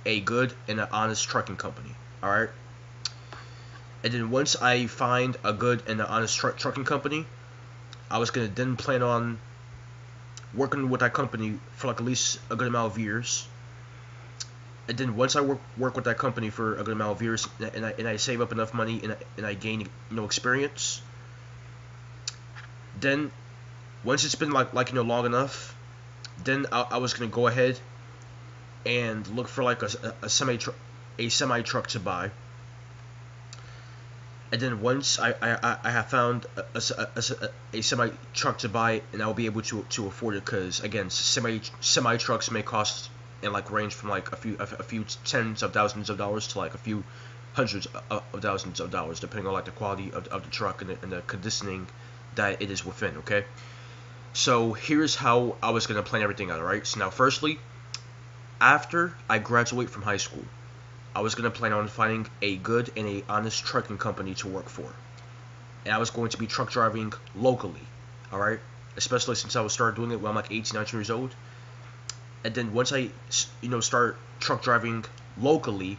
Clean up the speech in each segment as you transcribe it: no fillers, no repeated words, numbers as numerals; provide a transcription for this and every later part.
a good and an honest trucking company. All right. And then once I find a good and an honest trucking company, I was gonna then plan on working with that company for like at least a good amount of years. And then once I work with that company for a good amount of years, and I save up enough money, and I gain experience, then once it's been like long enough, then I was gonna go ahead and look for like a semi truck to buy. And then once I have found a semi truck to buy, and I'll be able to afford it, because again, semi trucks may cost and like range from like a few tens of thousands of dollars to like a few hundreds of thousands of dollars, depending on like the quality of the truck and the conditioning that it is within. Okay, so here's how I was gonna plan everything out. Alright, so now firstly, after I graduate from high school, I was gonna plan on finding a good and a honest trucking company to work for, and I was going to be truck driving locally. Alright, especially since I was started doing it when I'm like 18, 19 years old. And then once I start truck driving locally,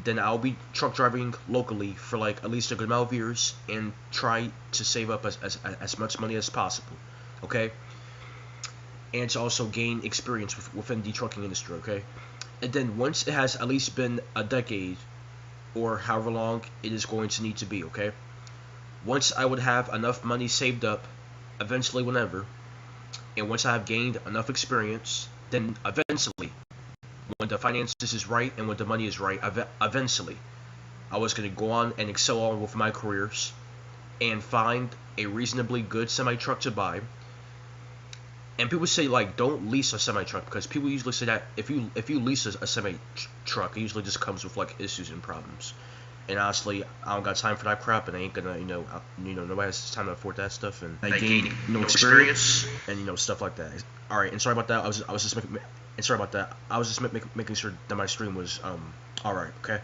then I'll be truck driving locally for like at least a good amount of years, and try to save up as much money as possible. Okay, and to also gain experience within the trucking industry. Okay, and then once it has at least been a decade, or however long it is going to need to be. Okay, once I would have enough money saved up, eventually whenever, and once I have gained enough experience, then eventually, when the finances is right and when the money is right, eventually I was going to go on and excel on with my careers, and find a reasonably good semi truck to buy. And people say like, don't lease a semi truck, because people usually say that if you lease a semi truck, it usually just comes with like issues and problems. And honestly, I don't got time for that crap, and I ain't gonna nobody has time to afford that stuff, and I gain experience and stuff like that. All right, and sorry about that. I was just making sure that my stream was all right. Okay,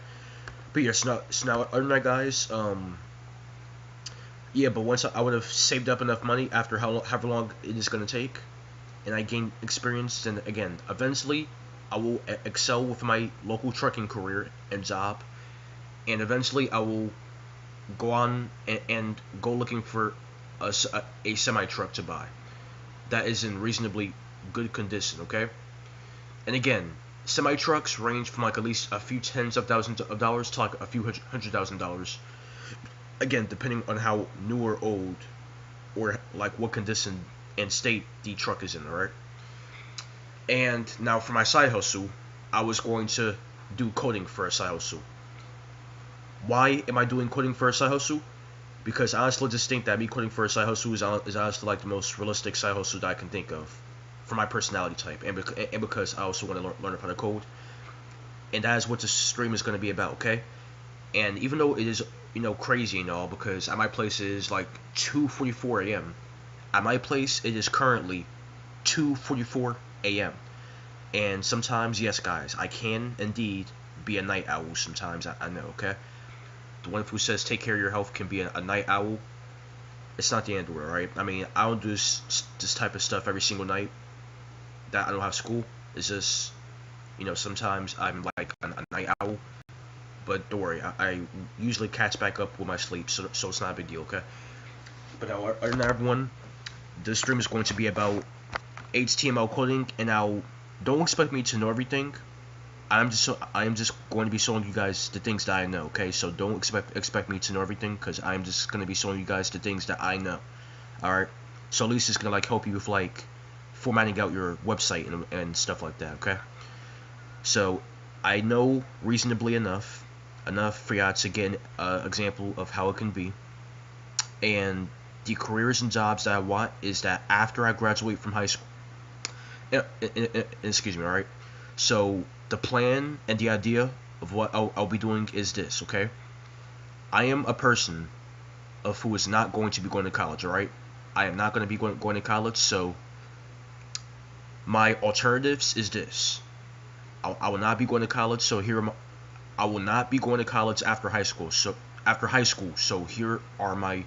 but yeah, so now other than that, guys, yeah, but once I would have saved up enough money after however long it is gonna take, and I gain experience, then again, eventually I will excel with my local trucking career and job, and eventually I will go on and go looking for a semi truck to buy that is in reasonably good condition. Okay, and again, semi trucks range from like at least a few tens of thousands of dollars to like a few $100,000. Again, depending on how new or old, or like what condition and state the truck is in. Alright, and now for my side hustle, I was going to do coding for a side hustle. Why am I doing coding for a side hustle? Because I honestly just think that me coding for a side hustle is honestly like the most realistic side hustle that I can think of for my personality type, and because I also want to learn how to code, and that is what this stream is going to be about. Okay, and even though it is crazy and all, because at my place it is like 2:44 a.m. At my place it is currently 2:44 a.m. And sometimes, yes guys, I can indeed be a night owl sometimes. I know. Okay, the one who says take care of your health can be a night owl. It's not the end of the world, right? I mean, I don't do this type of stuff every single night that I don't have school. It's just, sometimes I'm like a night owl. But don't worry, I usually catch back up with my sleep, so it's not a big deal. Okay, but now, other than that, everyone, this stream is going to be about HTML coding, and now don't expect me to know everything. I am just going to be showing you guys the things that I know. Okay, so don't expect me to know everything, because I am just going to be showing you guys the things that I know. All right, so at least it's gonna like help you with like formatting out your website and stuff like that. Okay, so I know reasonably enough for y'all to get an example of how it can be. And the careers and jobs that I want is that after I graduate from high school, excuse me, alright? So the plan and the idea of what I'll be doing is this. Okay, I am a person who is not going to be going to college. Alright, I am not going to be going to college, so my alternatives is this. I will not be going to college, so I will not be going to college after high school. So here are my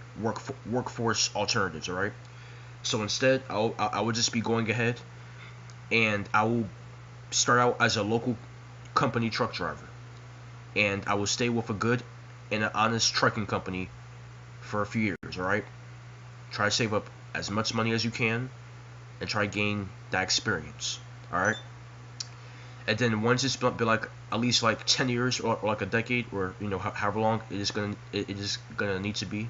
workforce alternatives. All right. So instead, I would just be going ahead, and I will start out as a local company truck driver, and I will stay with a good and an honest trucking company for a few years. All right, try to save up as much money as you can, and try to gain that experience. All right, and then once it's been like at least like 10 years or like a decade, or however long it is gonna need to be.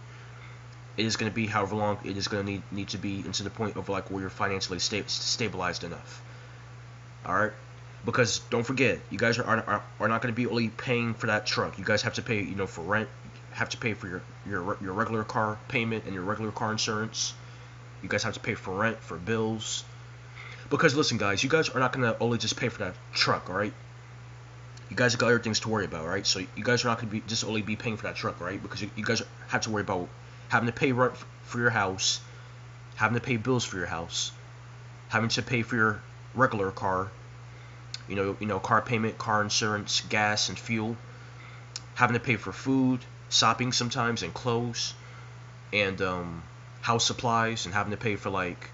It is going to be however long it is going to need to be, into the point of like where you're financially stabilized enough. All right, because don't forget, you guys are not going to be only paying for that truck. You guys have to pay for rent, have to pay for your regular car payment and your regular car insurance. You guys have to pay for rent, for bills. Because listen, guys, you guys are not going to only just pay for that truck. All right, you guys got other things to worry about. All right, so you guys are not going to be just only be paying for that truck. All right, because you guys have to worry about having to pay rent for your house, having to pay bills for your house, having to pay for your regular car, car payment, car insurance, gas and fuel, having to pay for food, shopping sometimes, and clothes, and house supplies, and having to pay for like,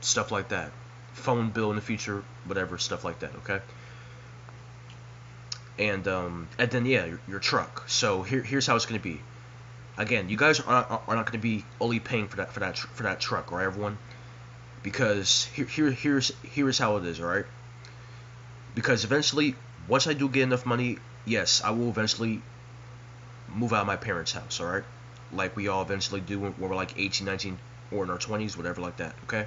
stuff like that, phone bill in the future, whatever, stuff like that. Okay. And then yeah, your truck. So here's how it's gonna be. Again, you guys are not going to be only paying for that truck, right, everyone? Because here's how it is, all right? Because eventually, once I do get enough money, yes, I will eventually move out of my parents' house, all right? Like we all eventually do when we're like 18, 19, or in our 20s, whatever like that, okay?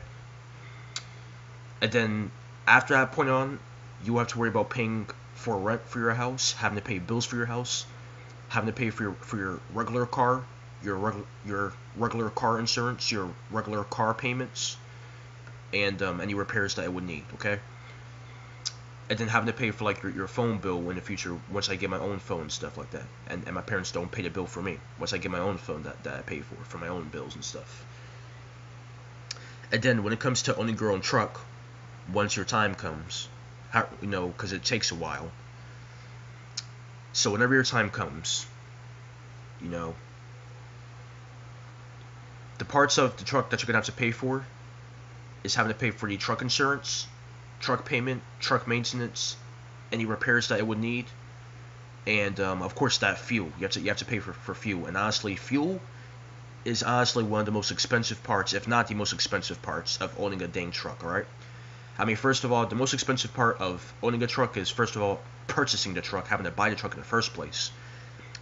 And then after that point on, you have to worry about paying for rent for your house, having to pay bills for your house, having to pay for your regular car, your regular car insurance, your regular car payments, and any repairs that it would need. Okay. And then having to pay for like your phone bill in the future once I get my own phone and stuff like that. And my parents don't pay the bill for me once I get my own phone that I pay for my own bills and stuff. And then when it comes to owning your own truck, once your time comes, because it takes a while. So whenever your time comes, the parts of the truck that you're going to have to pay for is having to pay for the truck insurance, truck payment, truck maintenance, any repairs that it would need, and of course that fuel. You have to pay for fuel. And honestly, fuel is honestly one of the most expensive parts, if not the most expensive parts, of owning a dang truck, alright? I mean, first of all, the most expensive part of owning a truck is, first of all, purchasing the truck, having to buy the truck in the first place.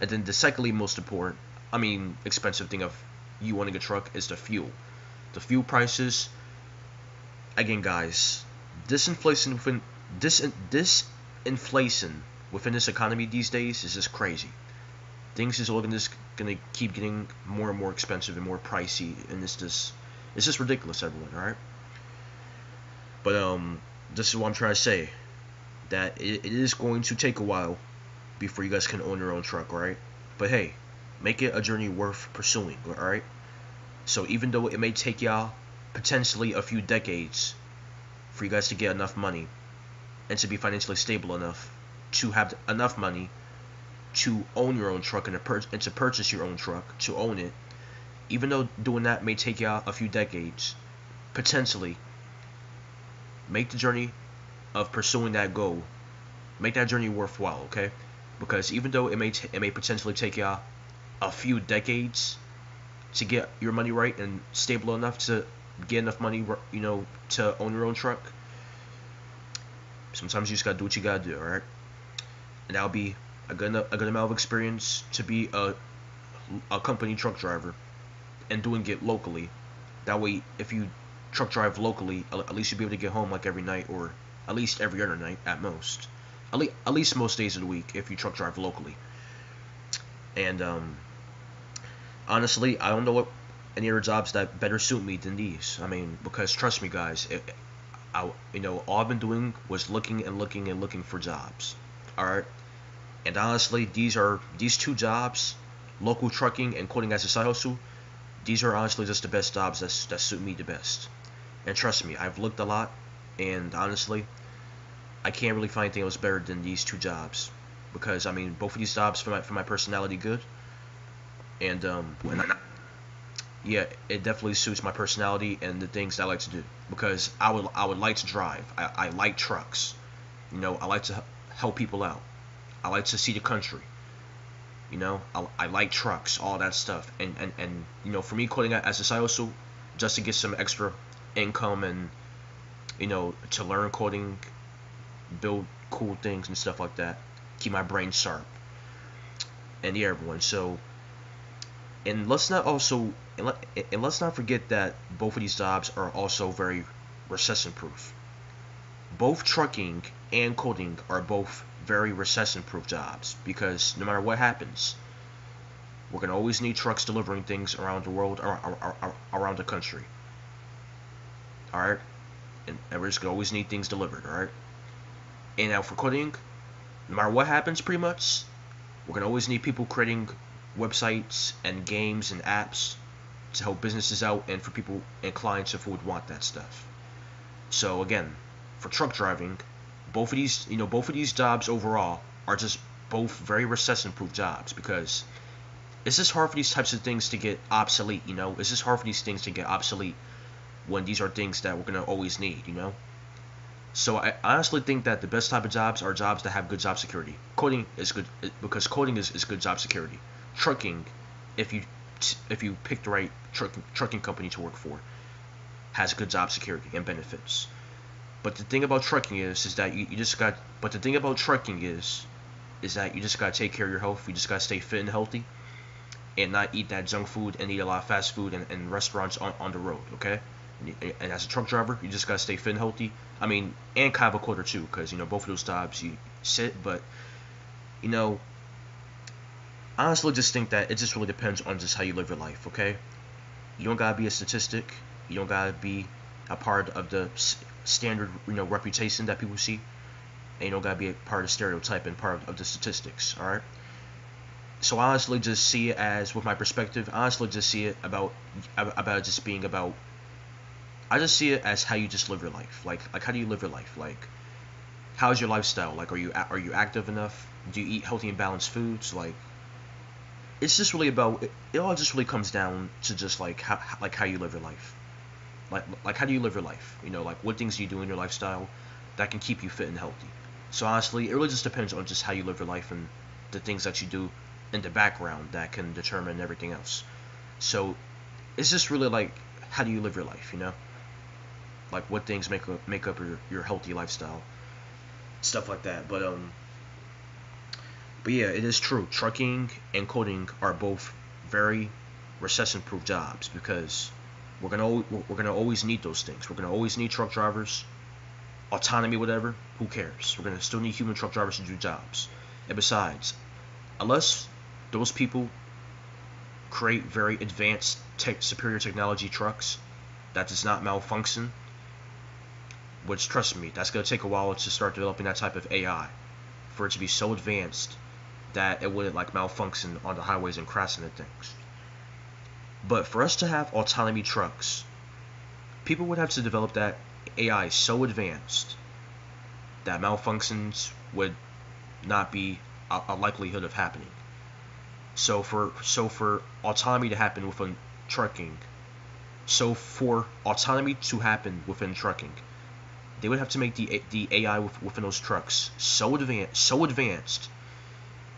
And then the secondly most important, expensive thing of you owning a truck is the fuel. The fuel prices, again, guys, this inflation within this economy these days is just crazy. Things is looking just gonna keep getting more and more expensive and more pricey, and it's just ridiculous, everyone. All right. But this is what I'm trying to say, that it is going to take a while before you guys can own your own truck, alright? But hey, make it a journey worth pursuing, alright? So even though it may take y'all potentially a few decades for you guys to get enough money and to be financially stable enough to have enough money to own your own truck and to purchase your own truck, to own it, even though doing that may take y'all a few decades, potentially, make the journey of pursuing that goal, make that journey worthwhile, okay? Because even though it may potentially take you a few decades to get your money right and stable enough to get enough money, to own your own truck, sometimes you just gotta do what you gotta do, alright? And that'll be a good amount of experience to be a company truck driver and doing it locally. That way, if you truck drive locally, at least you'll be able to get home like every night, or at least every other night at most. At least most days of the week if you truck drive locally. And honestly, I don't know what any other jobs that better suit me than these. Because trust me, guys, all I've been doing was looking for jobs. All right. And honestly, these two jobs, local trucking and quoting as a side hustle, these are honestly just the best jobs that suit me the best. And trust me, I've looked a lot, and honestly, I can't really find anything else better than these two jobs. Because both of these jobs for my personality good, and yeah, it definitely suits my personality and the things that I like to do. Because I would like to drive. I like trucks. You know, I like to help people out. I like to see the country. You know, I like trucks, all that stuff. And you know, for me, coding as a side hustle, just to get some extra income and, you know, to learn coding, build cool things and stuff like that, keep my brain sharp. And yeah, everyone. So, and let's not also and let's not forget that both of these jobs are also very recession proof. Both trucking and coding are both very recession proof jobs, because no matter what happens, we're gonna always need trucks delivering things around the world, or around the country. All right, and we're just gonna always need things delivered. All right. And now for coding, no matter what happens, pretty much, we're gonna always need people creating websites and games and apps to help businesses out, and for people and clients if we would want that stuff. So again, for truck driving, both of these jobs overall are just both very recession-proof jobs, because it's just hard for these types of things to get obsolete. You know, it's just hard for these things to get obsolete when these are things that we're gonna always need. You know. So I honestly think that the best type of jobs are jobs that have good job security. Coding is good because coding is good job security. Trucking, if you pick the right trucking company to work for, has good job security and benefits. But the thing about trucking is that you just got. But the thing about trucking is that you just gotta take care of your health. You just gotta stay fit and healthy, and not eat that junk food and eat a lot of fast food and restaurants on the road. Okay. And as a truck driver, you just gotta stay fit and healthy. I mean, and kind of a quarter too, because you know both of those jobs you sit, but you know, honestly, just think that it just really depends on just how you live your life. Okay, you don't gotta be a statistic. You don't gotta be a part of the standard, you know, reputation that people see, and you don't gotta be a part of the stereotype and part of the statistics. All right. So honestly, just see it as, with my perspective, honestly, just see it about it just being about. I just see it as how you just live your life. Like how do you live your life? Like, how's your lifestyle? Like, are you active enough? Do you eat healthy and balanced foods? Like, it's just really about it all just really comes down to just like how you live your life. Like how do you live your life? You know, like what things do you do in your lifestyle that can keep you fit and healthy. So honestly, it really just depends on just how you live your life and the things that you do in the background that can determine everything else. So it's just really like, how do you live your life? You know. Like what things make up your healthy lifestyle, stuff like that. But yeah, it is true. Trucking and coding are both very recession-proof jobs, because we're gonna always need those things. We're gonna always need truck drivers, autonomy, whatever. Who cares? We're gonna still need human truck drivers to do jobs. And besides, unless those people create very advanced, superior technology trucks that does not malfunction. Which, trust me, that's going to take a while to start developing that type of AI, for it to be so advanced that it wouldn't like malfunction on the highways and crashing and things. But for us to have autonomy trucks, people would have to develop that AI so advanced that malfunctions would not be a likelihood of happening. So for autonomy to happen within trucking, they would have to make the AI within those trucks so advanced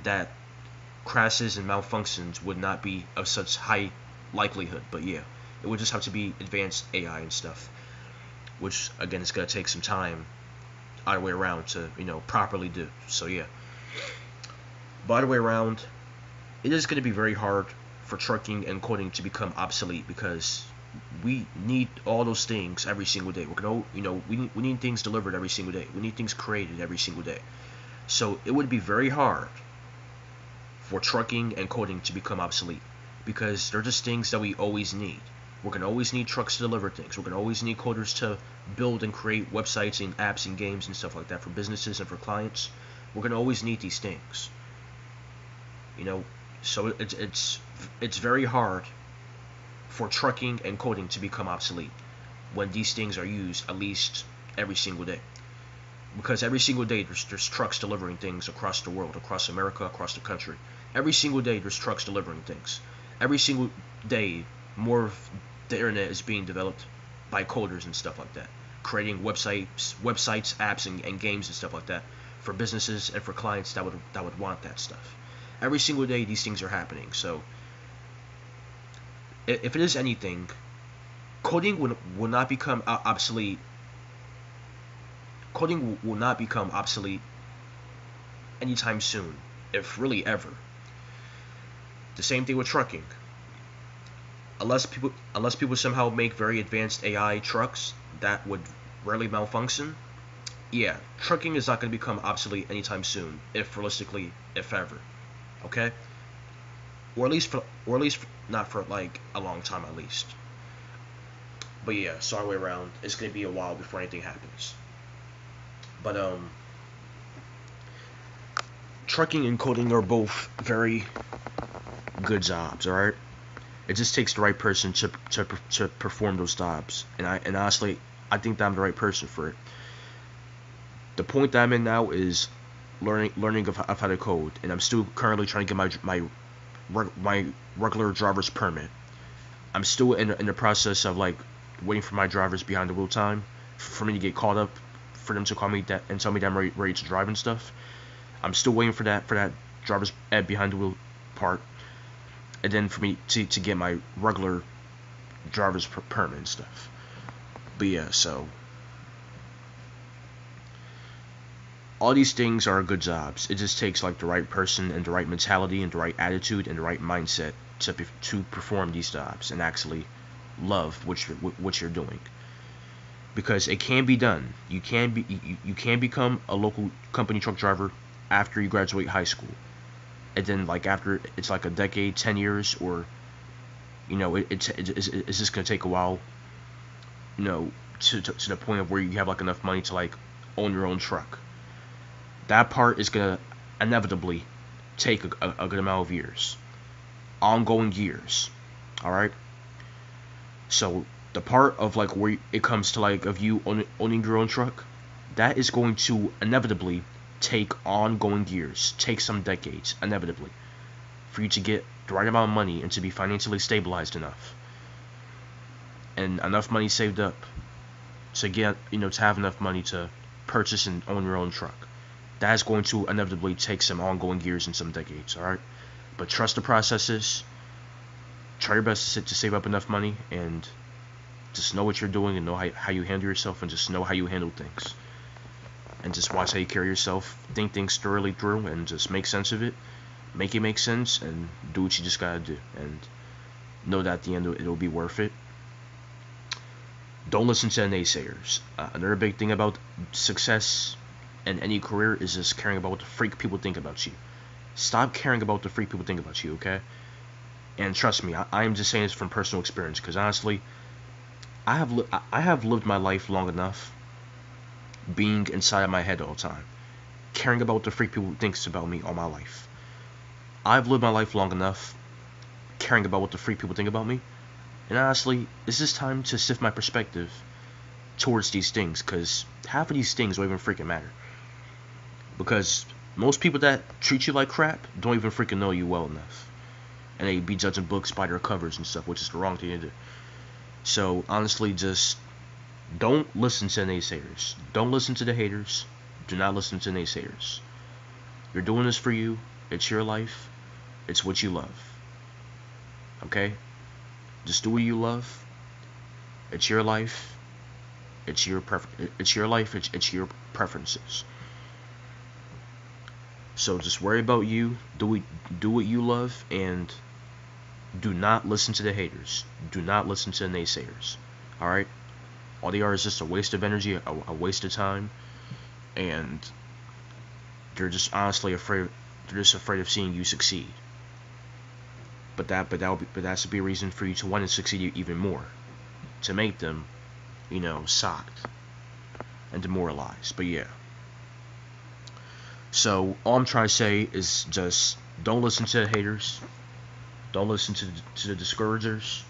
that crashes and malfunctions would not be of such high likelihood. But yeah, it would just have to be advanced AI and stuff, which again is gonna take some time either way around to, you know, properly do. So yeah, by the way around, it is gonna be very hard for trucking and coding to become obsolete, because we need all those things every single day. We're gonna, you know, we need things delivered every single day. We need things created every single day. So it would be very hard for trucking and coding to become obsolete, because they're just things that we always need. We're gonna always need trucks to deliver things. We're gonna always need coders to build and create websites and apps and games and stuff like that for businesses and for clients. We're gonna always need these things. You know, so it's very hard for trucking and coding to become obsolete when these things are used at least every single day. Because every single day there's trucks delivering things across the world, across America, across the country. Every single day there's trucks delivering things. Every single day more of the internet is being developed by coders and stuff like that. creating websites, apps, and games and stuff like that for businesses and for clients that would want that stuff. Every single day, these things are happening. So, if it is anything, coding will not become obsolete. Coding will not become obsolete anytime soon, if really ever. The same thing with trucking. Unless people somehow make very advanced AI trucks that would rarely malfunction, yeah, trucking is not going to become obsolete anytime soon, if realistically, if ever. Okay? Or at least not for like a long time at least. But yeah, so our way around, it's going to be a while before anything happens. But trucking and coding are both very good jobs, all right? It just takes the right person to perform those jobs, and honestly, I think that I'm the right person for it. The point that I'm in now is learning of how to code, and I'm still currently trying to get my regular driver's permit. I'm still in the process of like waiting for my driver's behind the wheel time for me to get caught up, for them to call me that and tell me that I'm ready to drive and stuff. I'm still waiting for that driver's ed behind the wheel part, and then for me to get my regular driver's permit and stuff. But yeah, so all these things are good jobs. It just takes like the right person and the right mentality and the right attitude and the right mindset to perform these jobs and actually love what you're doing. Because it can be done. You can become a local company truck driver after you graduate high school, and then like after it's like a decade, 10 years, or it's just gonna take a while, to the point of where you have like enough money to like own your own truck. That part is gonna inevitably take a good amount of years, ongoing years. All right. So the part of like where it comes to like of you owning your own truck, that is going to inevitably take ongoing years, take some decades, inevitably, for you to get the right amount of money and to be financially stabilized enough, and enough money saved up to get to have enough money to purchase and own your own truck. That is going to inevitably take some ongoing years and some decades. All right, but trust the processes. Try your best to save up enough money and just know what you're doing and know how you handle yourself, and just know how you handle things, and just watch how you carry yourself. Think things thoroughly through and just make sense of it. Make it make sense and do what you just gotta do, and know that at the end it'll be worth it. Don't listen to the naysayers. Another big thing about success in any career is just caring about what the freak people think about you. Stop caring about the freak people think about you, okay? And trust me, I am just saying this from personal experience, because honestly, I have lived my life long enough being inside of my head all the time, caring about what the freak people thinks about me all my life. I've lived my life long enough caring about what the freak people think about me, and honestly, it's just time to shift my perspective towards these things, because half of these things don't even freaking matter. Because most people that treat you like crap don't even freaking know you well enough, and they be judging books by their covers and stuff, which is the wrong thing to do. So honestly, just don't listen to naysayers. Don't listen to the haters. Do not listen to naysayers. You're doing this for you. It's your life. It's what you love. Okay? Just do what you love. It's your life. It's your life. It's your preferences. So just worry about you. Do what you love, and do not listen to the haters. Do not listen to the naysayers. All right? All they are is just a waste of energy, a waste of time, and they're just honestly afraid. They're just afraid of seeing you succeed. But that should be a reason for you to want to succeed even more, to make them, shocked and demoralized. But yeah. So all I'm trying to say is just don't listen to the haters. Don't listen to the discouragers.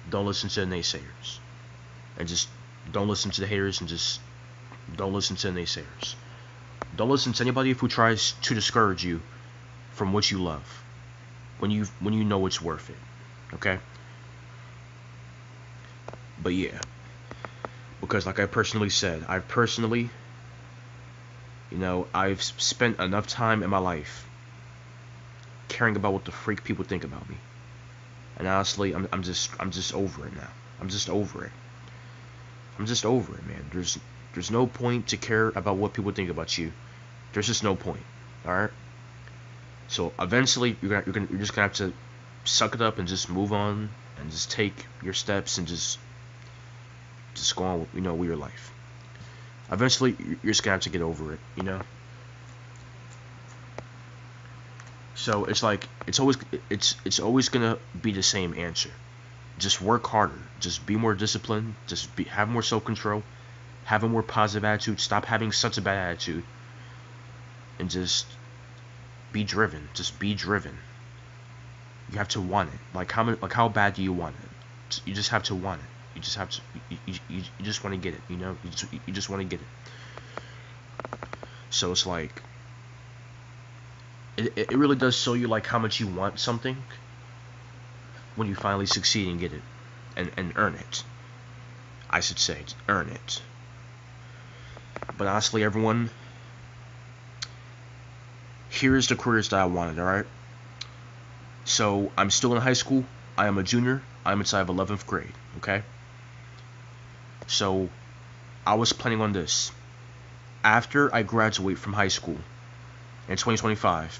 Don't listen to the naysayers. And just don't listen to the haters, and just don't listen to the naysayers. Don't listen to anybody who tries to discourage you from what you love, when you know it's worth it. Okay? But yeah. Because like I personally said, I've spent enough time in my life caring about what the freak people think about me. And honestly, I'm just over it now. I'm just over it. I'm just over it, man. There's no point to care about what people think about you. There's just no point. All right. So eventually, you're just gonna have to suck it up and just move on and just take your steps and just go on, with your life. Eventually, you're just gonna have to get over it. So it's like it's always gonna be the same answer. Just work harder. Just be more disciplined. Have more self-control. Have a more positive attitude. Stop having such a bad attitude. And just be driven. Just be driven. You have to want it. Like how bad do you want it? You just have to want it. You just have to. You just want to get it. You just want to get it. So it's like it really does show you like how much you want something when you finally succeed and get it and earn it. I should say, earn it. But honestly, everyone, here's the careers that I wanted. All right. So I'm still in high school. I am a junior. I'm inside of 11th grade. Okay. So I was planning on this. After I graduate from high school in 2025,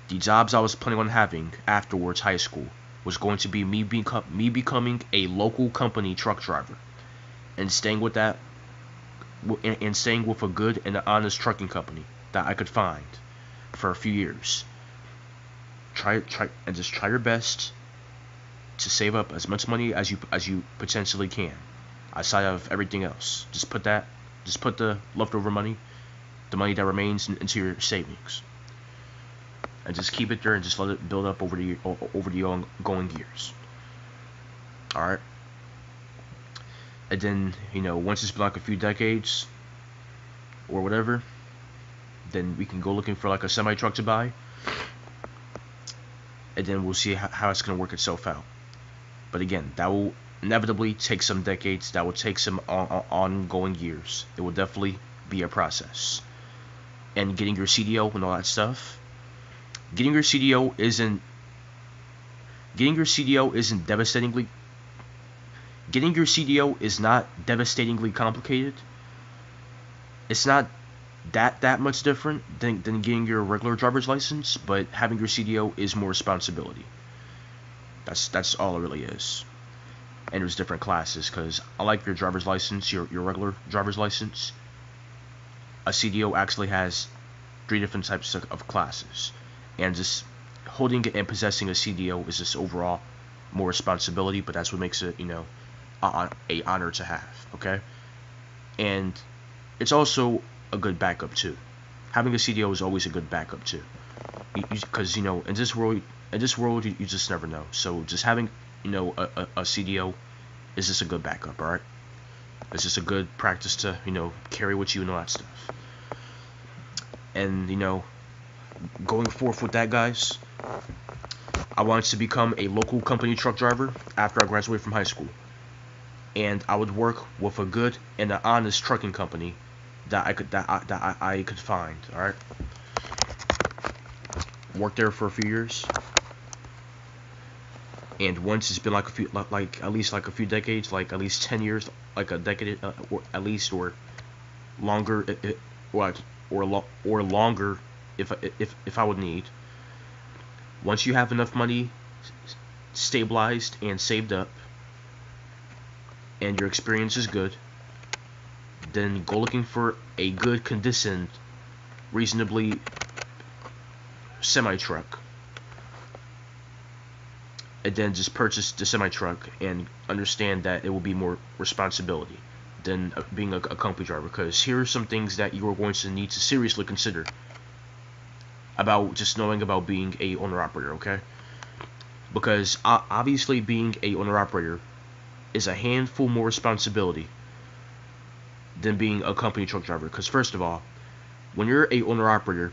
the jobs I was planning on having afterwards high school was going to be me becoming a local company truck driver and staying with that and staying with a good and honest trucking company that I could find for a few years. Try your best to save up as much money as you potentially can, aside of everything else. Just put the leftover money, the money that remains, into your savings, and just keep it there and just let it build up over the ongoing years. All right. And then once it's been like a few decades or whatever, then we can go looking for like a semi truck to buy, and then we'll see how it's gonna work itself out. But again, that will inevitably take some decades. That will take some ongoing years. It will definitely be a process. And getting your CDO and all that stuff. Getting your CDO isn't devastatingly. Getting your CDO is not devastatingly complicated. It's not that much different than getting your regular driver's license, but having your CDO is more responsibility. That's all it really is. And there's different classes, because unlike your driver's license, your regular driver's license, a CDO actually has 3 different types of classes. And just holding and possessing a CDO is just overall more responsibility, but that's what makes it, a honor to have, okay? And it's also a good backup too. Having a CDO is always a good backup too, because in this world you just never know. So just having a CDO is just a good backup. All right, it's just a good practice to carry with you and all that stuff. And going forth with that, guys, I wanted to become a local company truck driver after I graduated from high school, and I would work with a good and an honest trucking company that I could find. All right, worked there for a few years, and once it's been like at least a few decades, like at least 10 years, like a decade, or at least, or longer, or longer, if I would need. Once you have enough money stabilized and saved up, and your experience is good, then go looking for a good conditioned, reasonably semi-truck, and then just purchase the semi-truck and understand that it will be more responsibility than being a company driver. Because here are some things that you are going to need to seriously consider about just knowing about being a owner-operator, okay? Because obviously being a owner-operator is a handful more responsibility than being a company truck driver. Because first of all, when you're a owner-operator,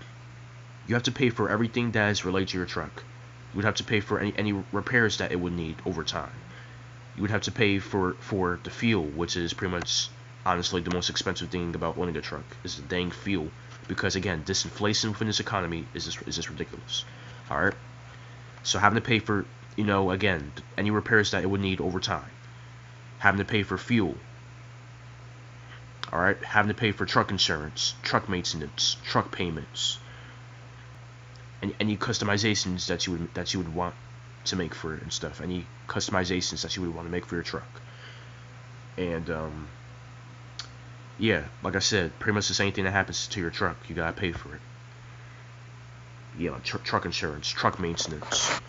you have to pay for everything that is related to your truck. You would have to pay for any repairs that it would need over time. you would have to pay for the fuel, which is pretty much honestly the most expensive thing about owning a truck is the dang fuel. Because again, this inflation within this economy is just ridiculous. All right. So having to pay for, again, any repairs that it would need over time. Having to pay for fuel. All right. Having to pay for truck insurance, truck maintenance, truck payments, and any customizations that you would want to make for it and stuff. Any customizations that you would want to make for your truck. And yeah, like I said, pretty much the same thing that happens to your truck, you gotta pay for it. Yeah, like truck insurance, truck maintenance,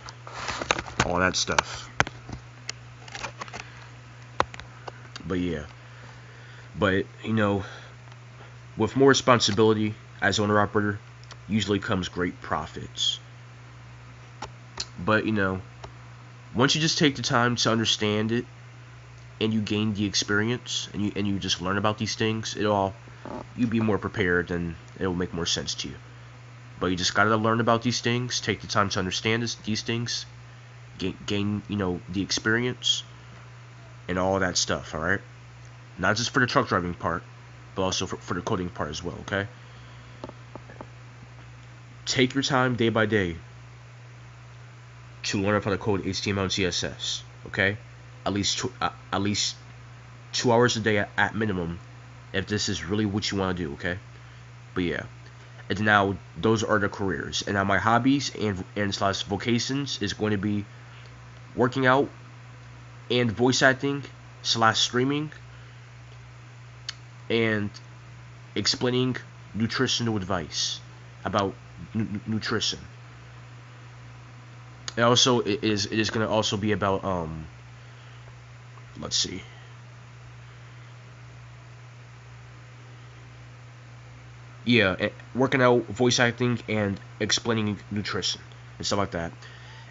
all that stuff. But yeah, with more responsibility as owner operator, usually comes great profits. But once you just take the time to understand it, and you gain the experience, and you just learn about these things, you'll be more prepared, and it'll make more sense to you. But you just gotta learn about these things, take the time to understand these things, gain the experience, and all that stuff. All right, not just for the truck driving part, but also for the coding part as well. Okay, take your time day by day to learn how to code HTML and CSS. Okay. At least 2 hours a day at minimum, if this is really what you want to do, okay? But yeah, and now those are the careers. And now my hobbies and slash vocations is going to be working out and voice acting slash streaming and explaining nutritional advice about nutrition. And also it is going to also be about let's see. Yeah, working out, voice acting, and explaining nutrition and stuff like that.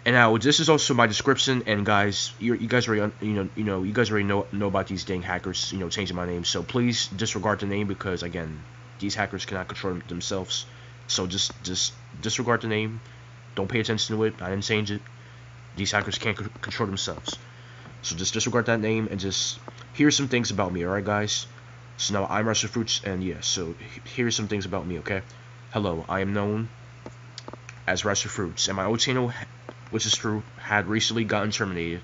And now this is also my description. And guys, you guys already you guys already know about these dang hackers changing my name. So please disregard the name because again, these hackers cannot control themselves. So just disregard the name. Don't pay attention to it. I didn't change it. These hackers can't control themselves. So just disregard that name and just here's some things about me, alright guys? So now I'm Rashufruitz, and yeah, so here's some things about me, okay? Hello, I am known as Rashufruitz, and my old channel, which is true, had recently gotten terminated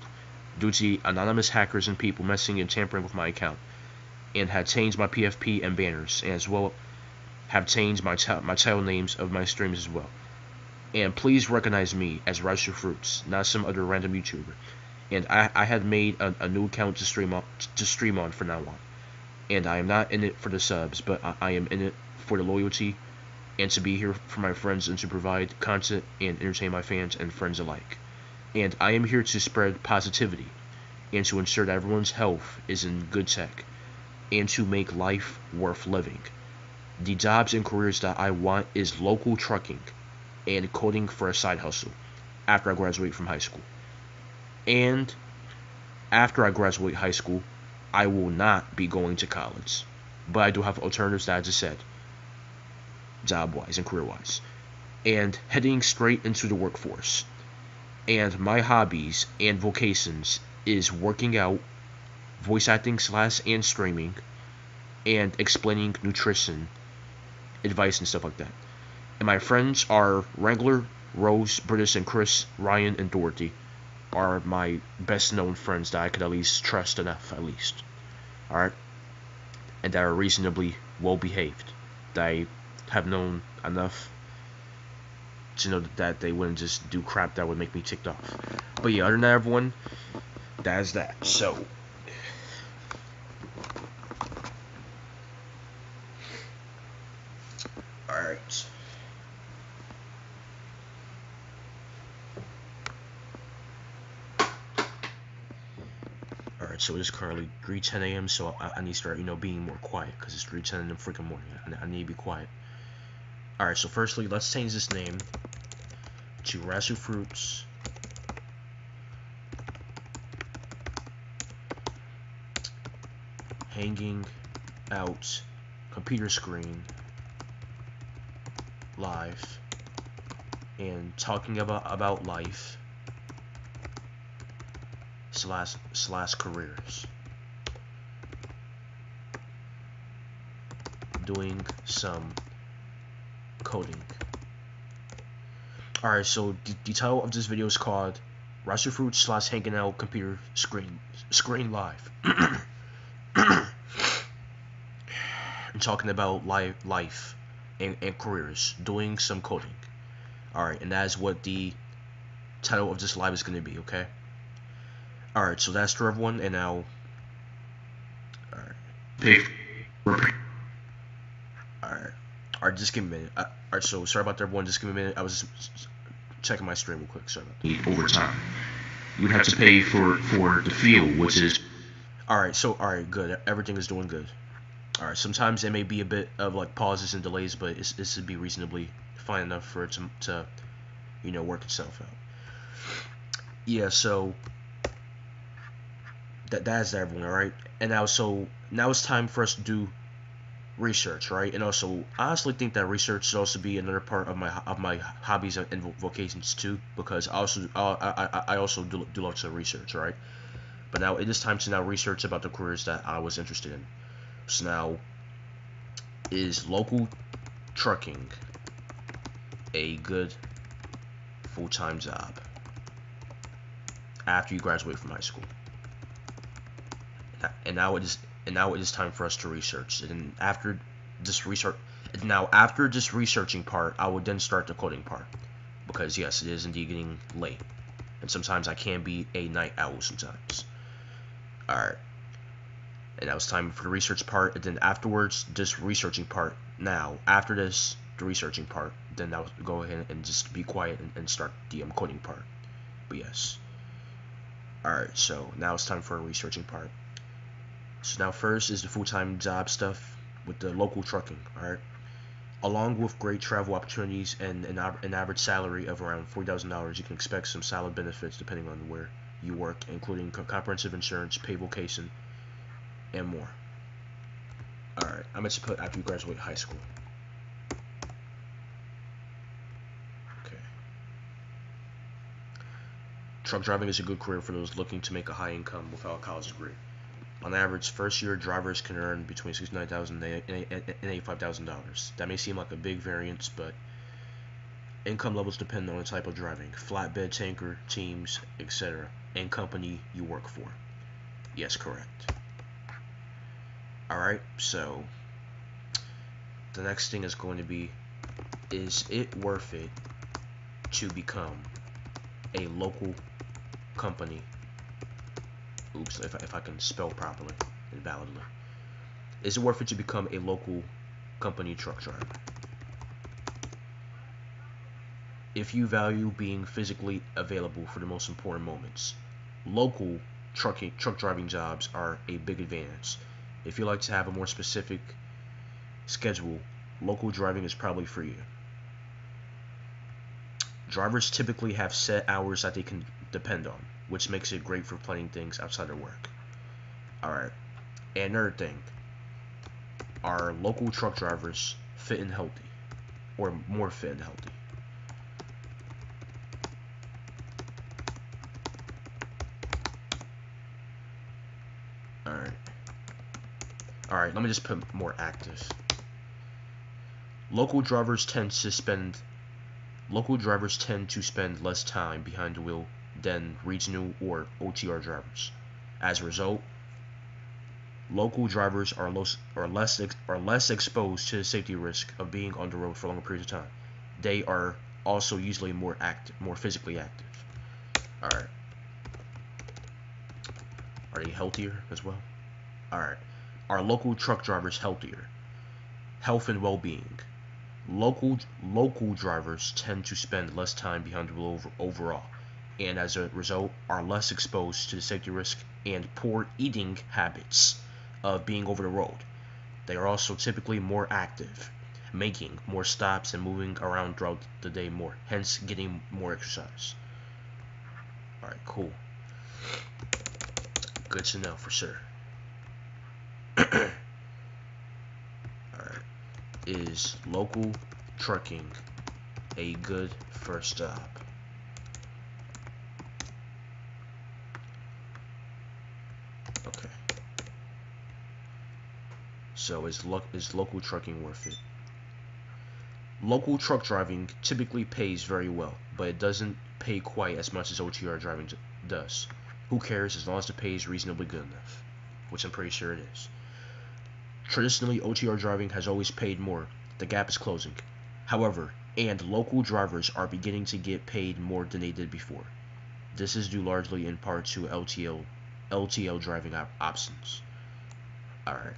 due to anonymous hackers and people messing and tampering with my account, and had changed my PFP and banners, and as well have changed my child names of my streams as well. And please recognize me as Rashufruitz, not some other random YouTuber. And I had made a new account to stream on from now on. And I am not in it for the subs, but I am in it for the loyalty and to be here for my friends and to provide content and entertain my fans and friends alike. And I am here to spread positivity and to ensure that everyone's health is in good tech and to make life worth living. The jobs and careers that I want is local trucking and coding for a side hustle after I graduate from high school. And after I graduate high school, I will not be going to college. But I do have alternatives that I just said, job-wise and career-wise. And heading straight into the workforce. And my hobbies and vocations is working out, voice acting / and streaming, and explaining nutrition, advice and stuff like that. And my friends are Wrangler, Rose, British, and Chris, Ryan, and Dorothy are my best known friends that I could at least trust enough, at least. Alright? And that are reasonably well behaved. That I have known enough to know that they wouldn't just do crap that would make me ticked off. But yeah, other than that, everyone, that is that. So, alright. Alright, so it is currently 3:10 a.m. So I need to start, being more quiet because it's 3:10 in the freaking morning. I need to be quiet. Alright, so firstly, let's change this name to Rashufruitz. Hanging out computer screen live and talking about life slash careers. Doing some coding. Alright, so the title of this video is called Rashufruitz slash hanging out computer screen live. I'm talking about life and careers, doing some coding. Alright, and that is what the title of this live is going to be, okay? Alright, so that's for everyone, and now... Alright, just give me a minute. Alright, so sorry about that, everyone, just give me a minute. I was just checking my stream real quick, sorry about that. Over time. You would have to pay for the field, which is... Alright, good. Everything is doing good. Alright, sometimes there may be a bit of like pauses and delays, but this would be reasonably fine enough for it to you know, work itself out. Yeah, so that's everyone, alright? And now it's time for us to do research, right? And also, I honestly think that research should also be another part of my hobbies and vocations too, because I also do lots of research, right? But now it is time to now research about the careers that I was interested in. So now, is local trucking a good full-time job after you graduate from high school? And now it is time for us to research. And after this researching part, I would then start the coding part, because yes, it is indeed getting late, and sometimes I can be a night owl sometimes. Alright, and now it's time for the research part, and then afterwards this researching part. Now after this, the researching part, then I'll go ahead and just be quiet and start the coding part. But yes, alright, so now it's time for a researching part. So now first is the full-time job stuff with the local trucking, alright? Along with great travel opportunities and an average salary of around $40,000, you can expect some solid benefits depending on where you work, including comprehensive insurance, paid vacation, and more. Alright, I'm going to put after you graduate high school. Okay. Truck driving is a good career for those looking to make a high income without a college degree. On average, first-year drivers can earn between $69,000 and $85,000. That may seem like a big variance, but income levels depend on the type of driving, flatbed, tanker, teams, etc., and company you work for. Yes, correct. Alright, so the next thing is going to be, is it worth it to become a local company? Oops, if I can spell properly and validly. Is it worth it to become a local company truck driver? If you value being physically available for the most important moments, local truck driving jobs are a big advantage. If you like to have a more specific schedule, local driving is probably for you. Drivers typically have set hours that they can depend on, which makes it great for planning things outside of work. Alright, and another thing, are local truck drivers fit and healthy, or more fit and healthy? Alright, let me just put more active. Local drivers tend to spend less time behind the wheel than regional or OTR drivers. As a result, local drivers are less exposed to the safety risk of being on the road for longer periods of time. They are also usually more physically active. Alright. Are they healthier as well? Alright. Are local truck drivers healthier? Health and well-being. Local drivers tend to spend less time behind the wheel overall, and as a result are less exposed to the safety risk and poor eating habits of being over the road. They are also typically more active, making more stops and moving around throughout the day more, hence getting more exercise. Alright, cool. Good to know for sure. Alright. Is local trucking a good first job? So is local trucking worth it? Local truck driving typically pays very well, but it doesn't pay quite as much as OTR driving does. Who cares as long as the pay is reasonably good enough, which I'm pretty sure it is. Traditionally, OTR driving has always paid more. The gap is closing. However, and local drivers are beginning to get paid more than they did before. This is due largely in part to LTL driving options. Alright.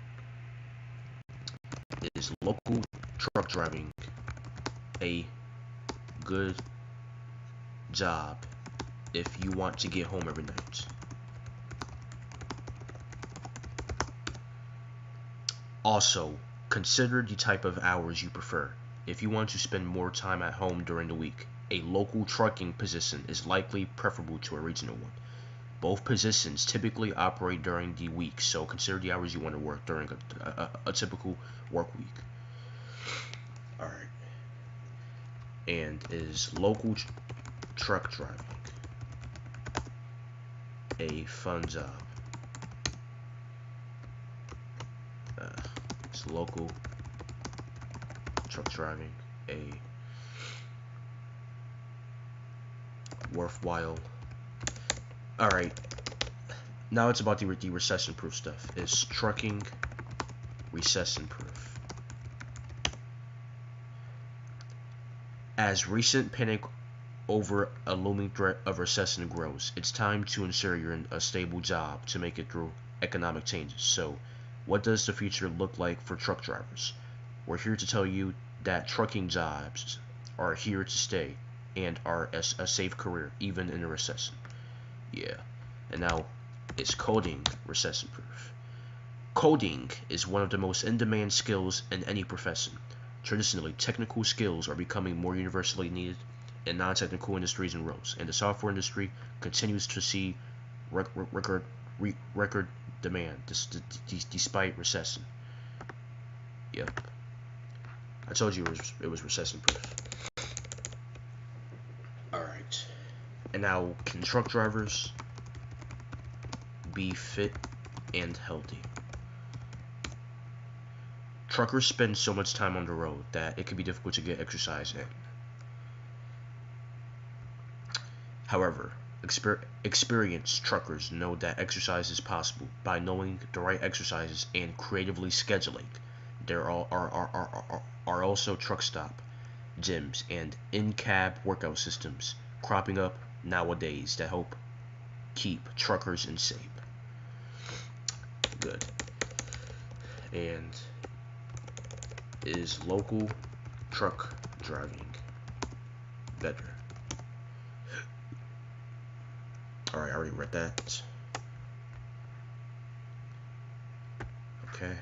Is local truck driving a good job if you want to get home every night? Also, consider the type of hours you prefer. If you want to spend more time at home during the week, a local trucking position is likely preferable to a regional one. Both positions typically operate during the week, so consider the hours you want to work during a typical work week. Alright. And is local truck driving a fun job? Is local truck driving a worthwhile? Alright, now it's about the recession-proof stuff. Is trucking recession-proof? As recent panic over a looming threat of recession grows, it's time to ensure you're in a stable job to make it through economic changes. So, what does the future look like for truck drivers? We're here to tell you that trucking jobs are here to stay and are a safe career, even in a recession. Yeah. And now, is coding recession-proof? Coding is one of the most in-demand skills in any profession. Traditionally, technical skills are becoming more universally needed in non-technical industries and roles, and the software industry continues to see record demand despite recession. Yep. I told you it was recession-proof. Alright. And now, can truck drivers be fit and healthy? Truckers spend so much time on the road that it can be difficult to get exercise in. However, experienced truckers know that exercise is possible by knowing the right exercises and creatively scheduling. There are also truck stop, gyms, and in-cab workout systems cropping up nowadays that help keep truckers in shape. Good. And is local truck driving better? Alright, I already read that. Okay.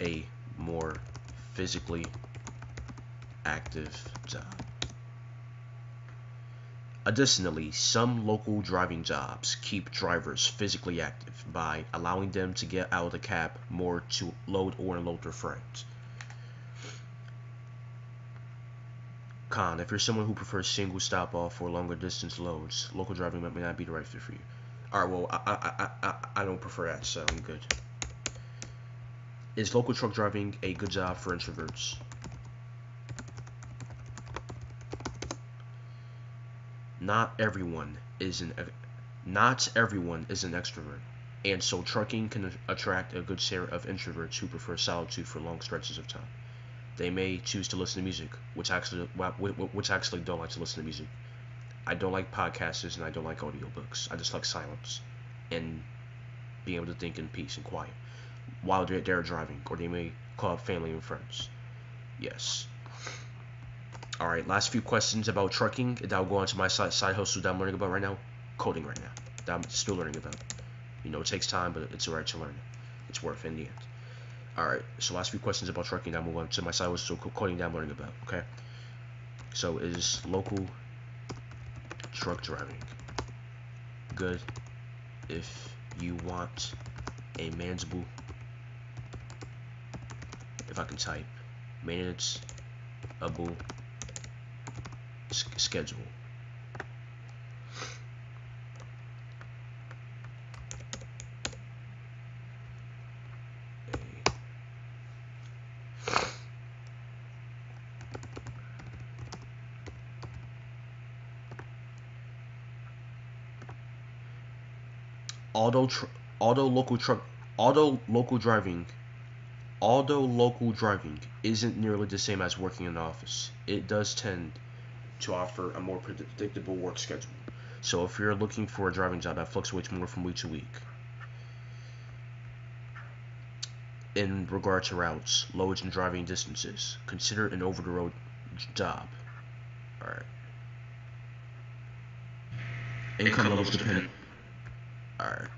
A more physically active job. Additionally, some local driving jobs keep drivers physically active by allowing them to get out of the cab more to load or unload their frames. Con, if you're someone who prefers single stop off or longer distance loads, local driving may not be the right fit for you. Alright, well, I don't prefer that, so I'm good. Is local truck driving a good job for introverts? Not everyone is an extrovert, and so trucking can attract a good share of introverts who prefer solitude for long stretches of time. They may choose to listen to music, which actually don't like to listen to music. I don't like podcasts and I don't like audiobooks. I just like silence and being able to think in peace and quiet while they're driving, or they may call up family and friends. Yes. Alright, last few questions about trucking, and I'll go on to my side hustle that I'm learning about right now. Coding right now. That I'm still learning about. You know, it takes time, but it's alright to learn. It's worth it in the end. Alright, so last few questions about trucking, now move on to my side hustle coding that I'm learning about, okay? So, is local truck driving good if you want a manageable, if I can type, manageable schedule? Auto tr- auto local truck auto local driving Although local driving isn't nearly the same as working in an office, it does tend to offer a more predictable work schedule. So if you're looking for a driving job that fluctuates more from week to week, in regard to routes, loads, and driving distances, consider an over-the-road job. Alright. Income levels depend. Alright.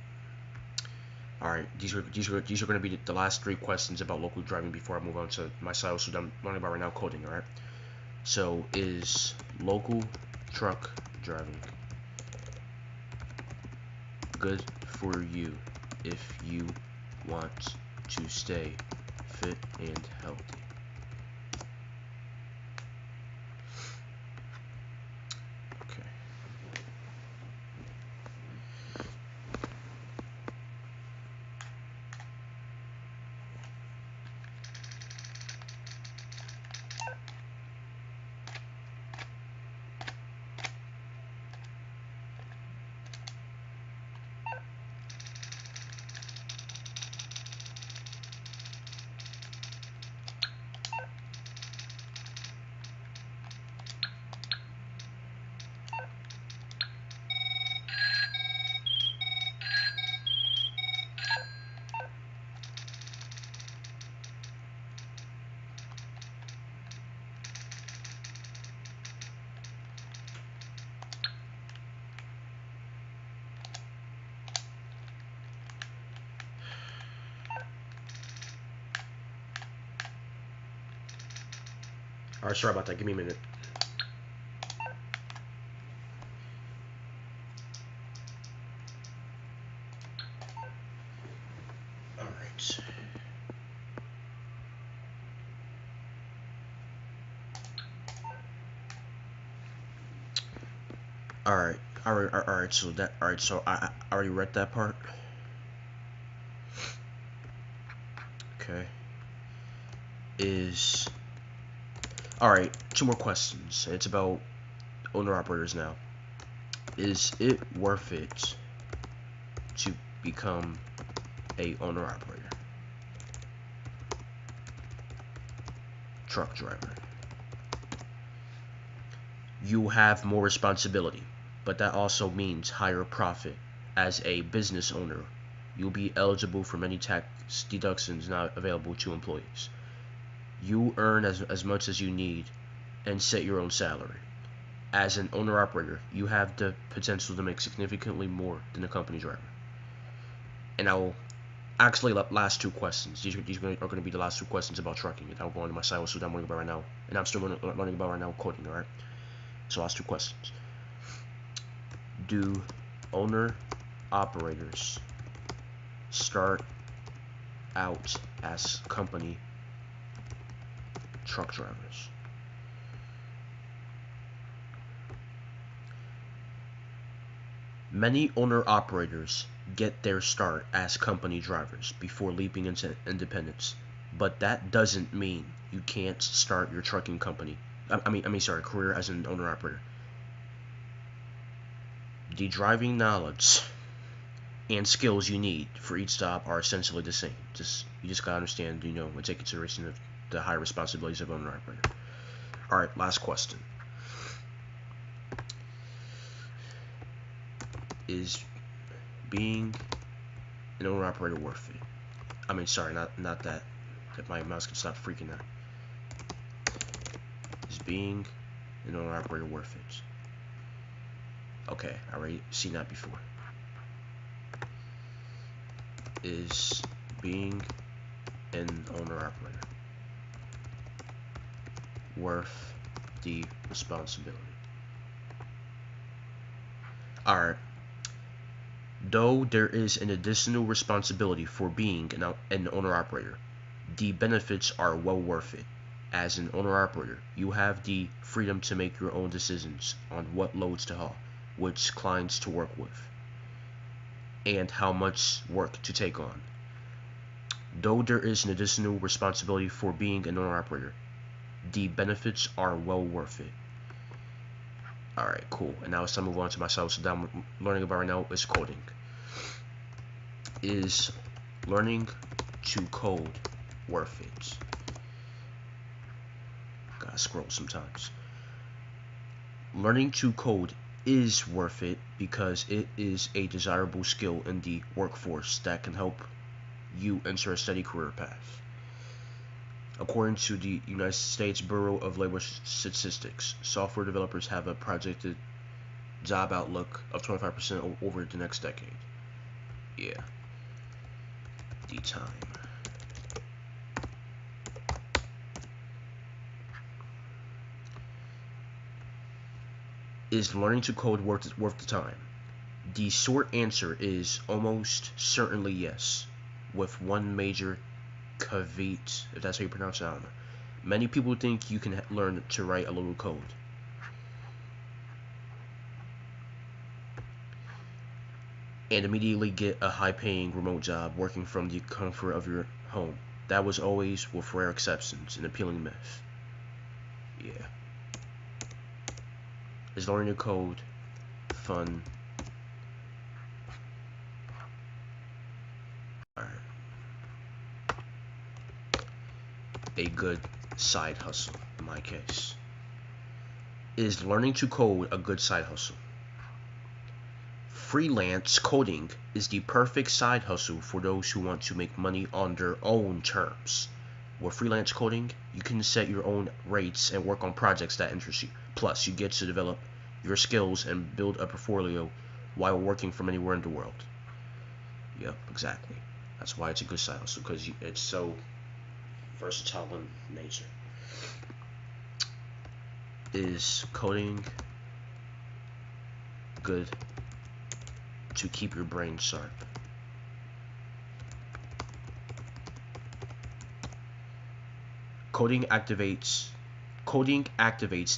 Alright, these are going to be the last 3 questions about local driving before I move on to my side, so I'm learning about right now coding, alright? So, is local truck driving good for you if you want to stay fit and healthy? Okay. Alright, sorry about that. Give me a minute. Alright. Alright, so I already read that part. Okay. Alright, 2 more questions. It's about owner-operators now. Is it worth it to become a owner-operator? Truck driver. You have more responsibility, but that also means higher profit. As a business owner, you'll be eligible for many tax deductions not available to employees. You earn as much as you need and set your own salary. As an owner-operator, you have the potential to make significantly more than a company driver. And I'll actually, last 2 questions. These are going to be the last 2 questions about trucking. And I'll go on to my side, so I'm learning about right now. And I'm still learning about right now coding, alright? So last 2 questions. Do owner-operators start out as company truck drivers? Many owner-operators get their start as company drivers before leaping into independence, but that doesn't mean you can't start your trucking company. Career as an owner-operator. The driving knowledge and skills you need for each job are essentially the same. You just gotta understand, and take consideration of the high responsibilities of owner-operator. All right, last question. Is being an owner-operator worth it? Sorry, not that. If my mouse can stop freaking out. Is being an owner-operator worth it? Okay, I already seen that before. Is being an owner-operator worth the responsibility? Alright. Though there is an additional responsibility for being an owner-operator, the benefits are well worth it. As an owner-operator, you have the freedom to make your own decisions on what loads to haul, which clients to work with, and how much work to take on. Though there is an additional responsibility for being an owner-operator, the benefits are well worth it. Alright, cool. And now it's time to move on to myself. So now I'm learning about right now is coding. Is learning to code worth it? Gotta scroll sometimes. Learning to code is worth it because it is a desirable skill in the workforce that can help you enter a steady career path. According to the United States Bureau of Labor Statistics, software developers have a projected job outlook of 25% over the next decade. Yeah. The time. Is learning to code worth the time? The short answer is almost certainly yes, with one major caveat, if that's how you pronounce it, I don't know. Many people think you can learn to write a little code. And immediately get a high-paying remote job working from the comfort of your home. That was always, with rare exceptions, an appealing myth. Yeah. Is learning to code fun? Alright. A good side hustle, in my case. Is learning to code a good side hustle? Freelance coding is the perfect side hustle for those who want to make money on their own terms. With freelance coding, you can set your own rates and work on projects that interest you. Plus, you get to develop your skills and build a portfolio while working from anywhere in the world. Yep, exactly. That's why it's a good side hustle, because it's so versatile in nature. Is coding good to keep your brain sharp? Coding activates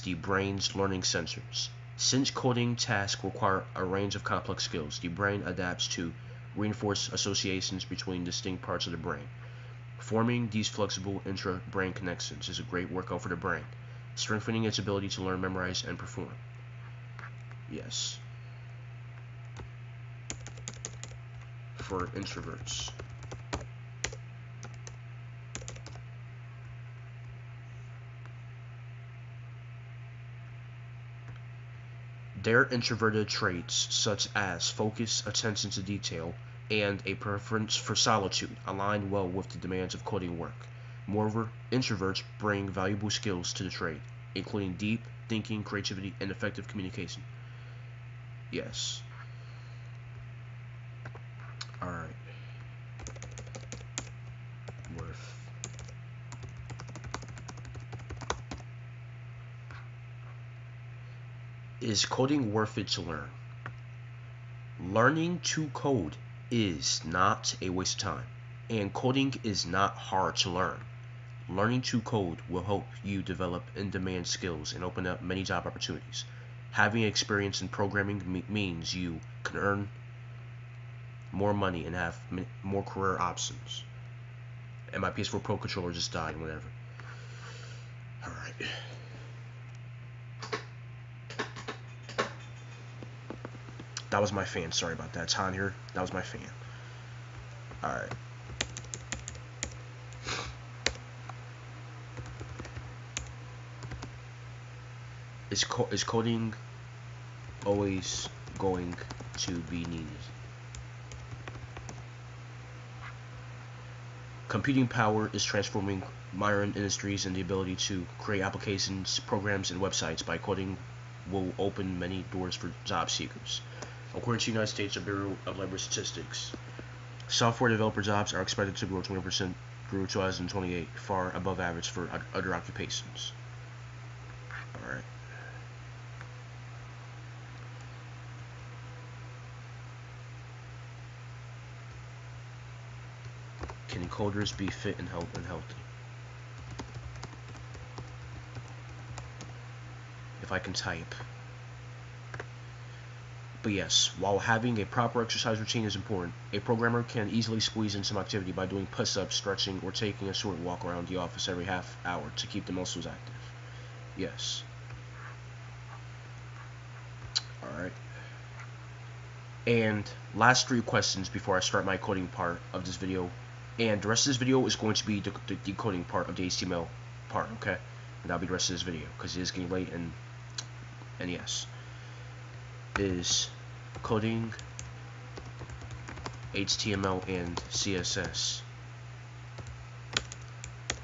the brain's learning sensors. Since coding tasks require a range of complex skills, the brain adapts to reinforce associations between distinct parts of the brain. Forming these flexible intra-brain connections is a great workout for the brain, strengthening its ability to learn, memorize, and perform. Yes. For introverts. Their introverted traits, such as focus, attention to detail, and a preference for solitude, align well with the demands of coding work. Moreover, introverts bring valuable skills to the trade, including deep thinking, creativity, and effective communication. Yes. Alright. Worth. Is coding worth it to learn? Learning to code is not a waste of time, and coding is not hard to learn. Learning to code will help you develop in-demand skills and open up many job opportunities. Having experience in programming means you can earn more money and have more career options. And my PS4 Pro controller just died, whatever. Alright. That was my fan. Sorry about that. It's on here. That was my fan. Alright. Is coding always going to be needed? Computing power is transforming modern industries, and the ability to create applications, programs, and websites by coding will open many doors for job seekers. According to the United States Bureau of Labor Statistics, software developer jobs are expected to grow 20% through 2028, far above average for other occupations. Alright. Can coders be fit and healthy? If I can type. But yes, while having a proper exercise routine is important, a programmer can easily squeeze in some activity by doing push-ups, stretching, or taking a short walk around the office every half hour to keep the muscles active. Yes. Alright. And last 3 questions before I start my coding part of this video. And the rest of this video is going to be the decoding part of the HTML part, okay? And that'll be the rest of this video, because it is getting late, and yes. Is coding HTML and CSS.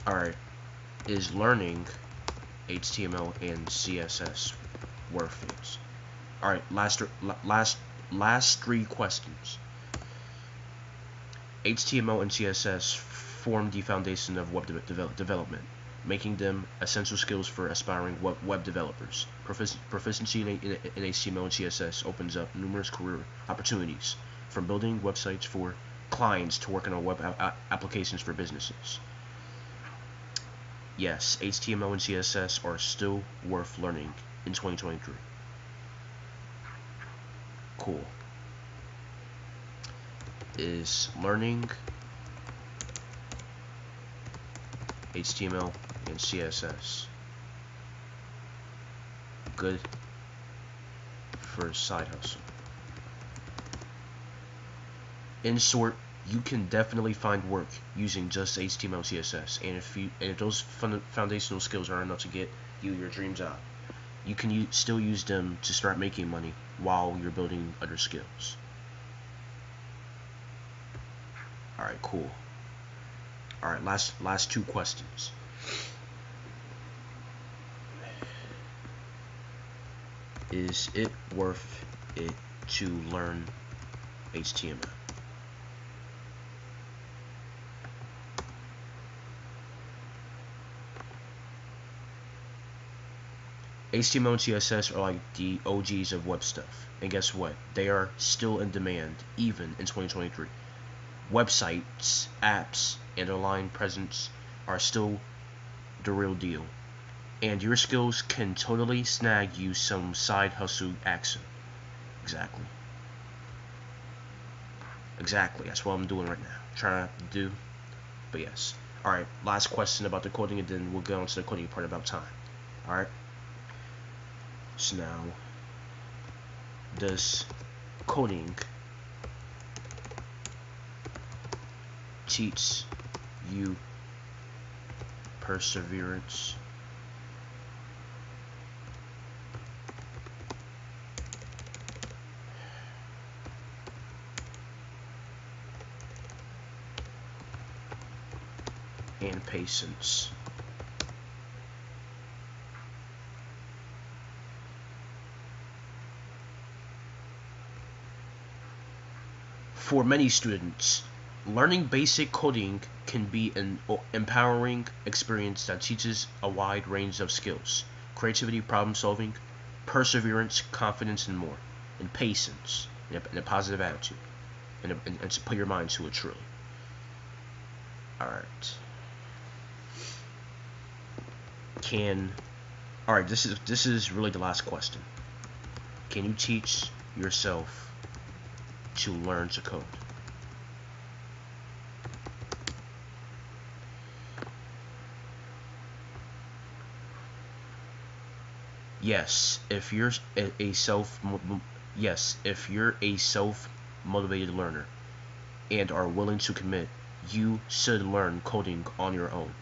Alright. Is learning HTML and CSS worth it? Alright, last 3 questions. HTML and CSS form the foundation of web development, making them essential skills for aspiring web developers. Proficiency in HTML and CSS opens up numerous career opportunities, from building websites for clients to working on web applications for businesses. Yes, HTML and CSS are still worth learning in 2023. Cool. Is learning HTML and CSS good for a side hustle? In short, you can definitely find work using just HTML and CSS, and if those foundational skills aren't enough to get you your dream job, you can still use them to start making money while you're building other skills. Alright, cool. Alright, last 2 questions. Is it worth it to learn HTML? HTML and CSS are like the OGs of web stuff, and guess what? They are still in demand even in 2023. Websites, apps, and online presence are still the real deal, and your skills can totally snag you some side hustle action. Exactly, that's what I'm doing right now, trying to do. But yes. Alright, last question about the coding, and then we'll go into the coding part about time. Alright, so now, does coding teach you perseverance? And patience? For many students, learning basic coding can be an empowering experience that teaches a wide range of skills: creativity, problem solving, perseverance, confidence, and more, and patience, and a positive attitude, and to put your mind to it truly. Alright. Alright, this is really the last question. Can you teach yourself to learn to code? Yes, if you're a self-motivated learner and are willing to commit, you should learn coding on your own.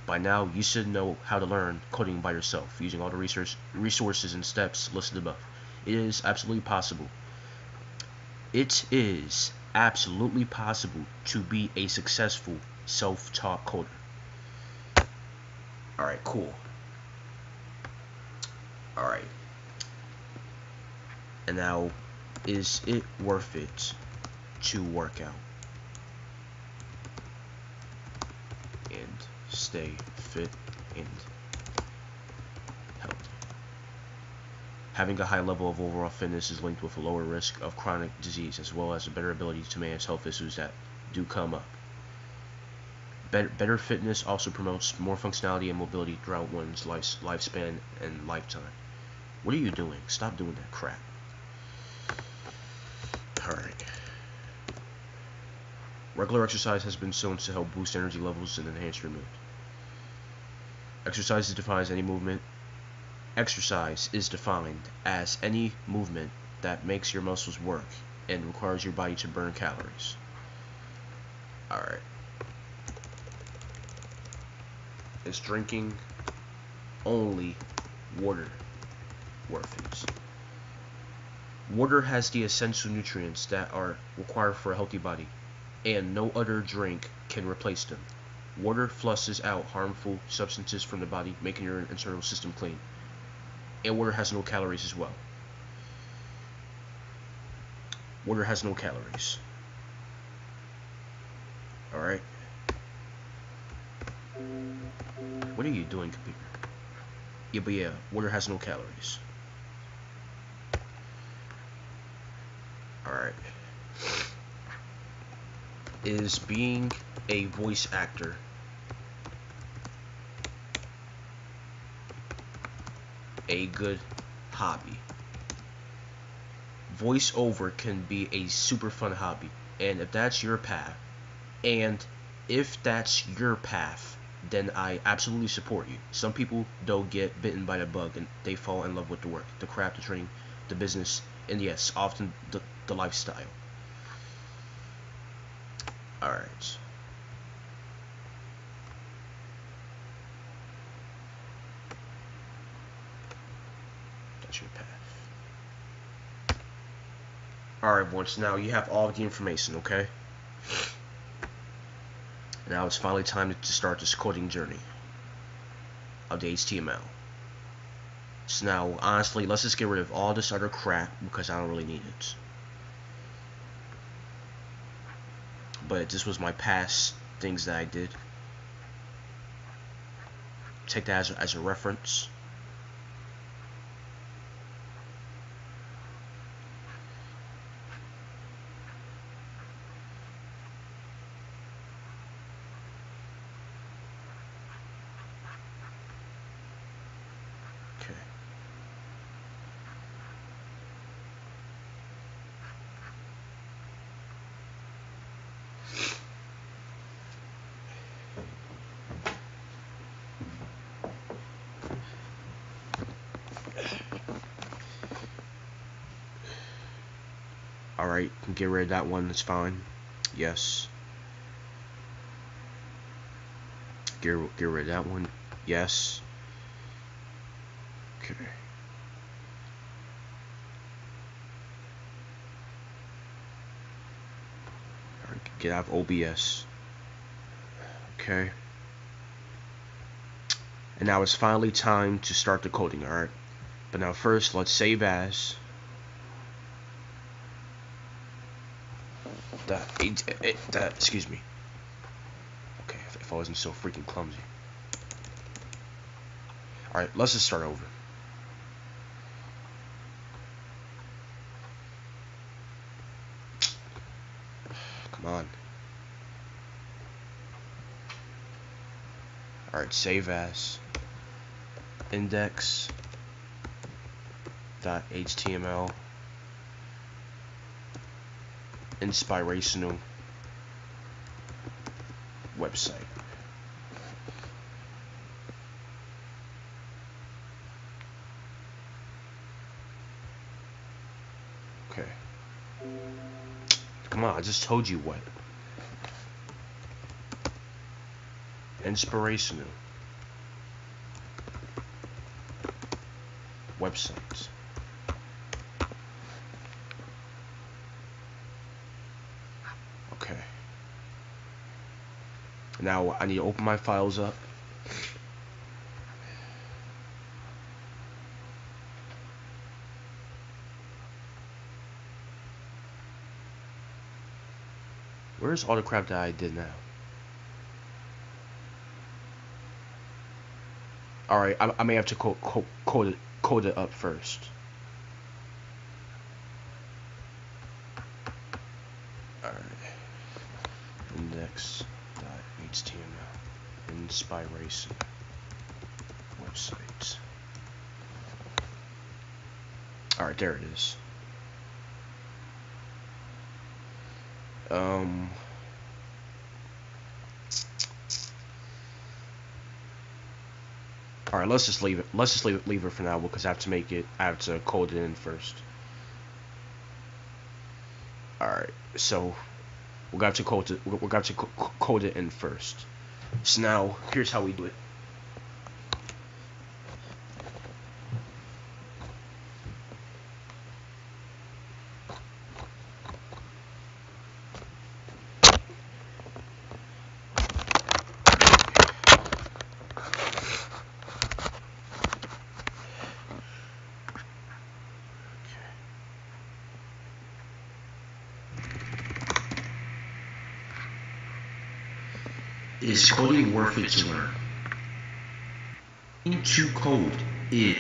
By now, you should know how to learn coding by yourself, using all the resources and steps listed above. It is absolutely possible. It is absolutely possible to be a successful self-taught coder. Alright, cool. Alright. And now, is it worth it to work out and stay fit and healthy? Having a high level of overall fitness is linked with a lower risk of chronic disease, as well as a better ability to manage health issues that do come up. Better fitness also promotes more functionality and mobility throughout one's lifespan and lifetime. What are you doing? Stop doing that crap. Alright. Regular exercise has been shown to help boost energy levels and enhance your mood. Exercise is defined as any movement. Exercise is defined as any movement that makes your muscles work and requires your body to burn calories. Alright. It's drinking only water worth it. Water has the essential nutrients that are required for a healthy body, and no other drink can replace them. Water flushes out harmful substances from the body, making your internal system clean. And water has no calories as well. Water has no calories. Alright. What are you doing, computer? Yeah, but yeah, water has no calories. Alright. Is being a voice actor a good hobby? Voiceover can be a super fun hobby, and if that's your path, then I absolutely support you. Some people, though, get bitten by the bug and they fall in love with the work, the craft, the training, the business, and yes, often the lifestyle. Alright. That's your path. Alright, once now you have all the information, okay? Now it's finally time to start this coding journey of the HTML. So now, honestly, let's just get rid of all this other crap because I don't really need it. But this was my past things that I did. Take that as a reference. Alright, get rid of that one, that's fine. Yes. Get rid of that one. Yes. Okay. Alright, get out of OBS. Okay. And now it's finally time to start the coding, alright? But now first, let's save as. Excuse me. Okay, if I wasn't so freaking clumsy. Alright, let's just start over. Come on. Alright, save as. Index.html. Inspirational website. Okay. Come on, I just told you what. Inspirational websites. Okay. Now I need to open my files up. Where's all the crap that I did now? Alright, I may have to code it up first. Alright. Index.html. Inspiration websites. Alright, there it is. Alright, let's just leave it. Let's just leave it for now because I have to code it in first. Alright, so we got to code it in first. So now here's how we do it. Is coding worth it to learn? To code it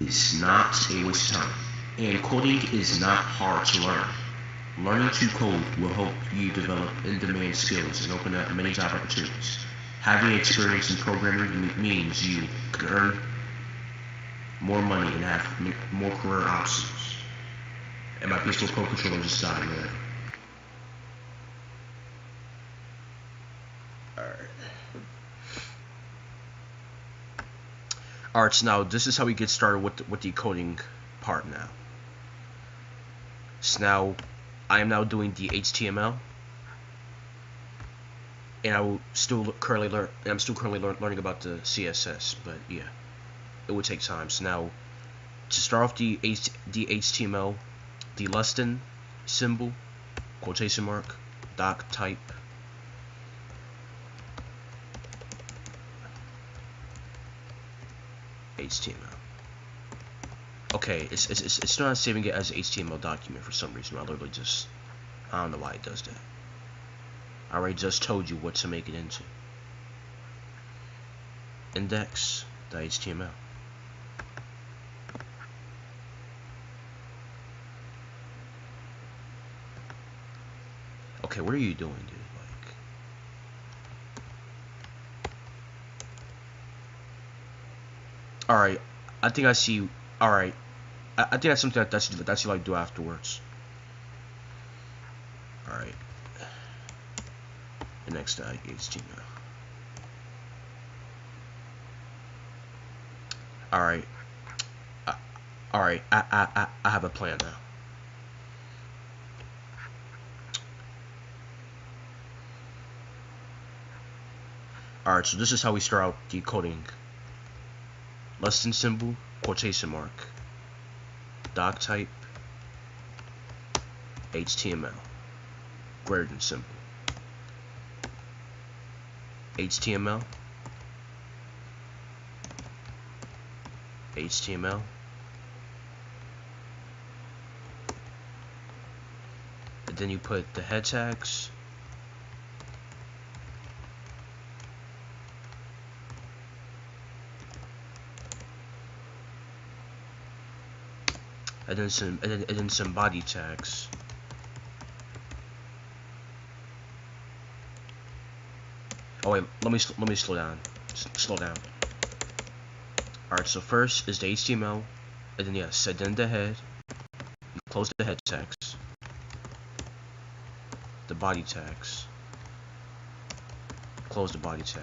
is not a waste of time, and coding is not hard to learn. Learning to code will help you develop in-demand skills and open up many job opportunities. Having experience in programming means you can earn more money and have more career options. And my peaceful code controller just died, man. Alright, so now this is how we get started with the coding part now. So now I am now doing the HTML, and I'm still currently learning about the CSS, but yeah, it would take time. So now to start off the HTML, the less than symbol, quotation mark, doc type, HTML. Okay, it's not saving it as an HTML document for some reason. I literally just, I don't know why it does that. I already just told you what to make it into. Index.html. Okay, what are you doing, dude? Like, alright, I think I see. Alright, I think that's something that you like do afterwards. Alright. Index.html. Alright. Alright, I have a plan now. Alright, so this is how we start out decoding. Less than symbol, quotation mark, doc type, HTML, greater than symbol, HTML, HTML, and then you put the head tags, and then some body tags. Oh wait, let me slow down. Slow down. Alright, so first is the HTML, and then yes, and then the head. You close the head tags, the body tags, close the body tag,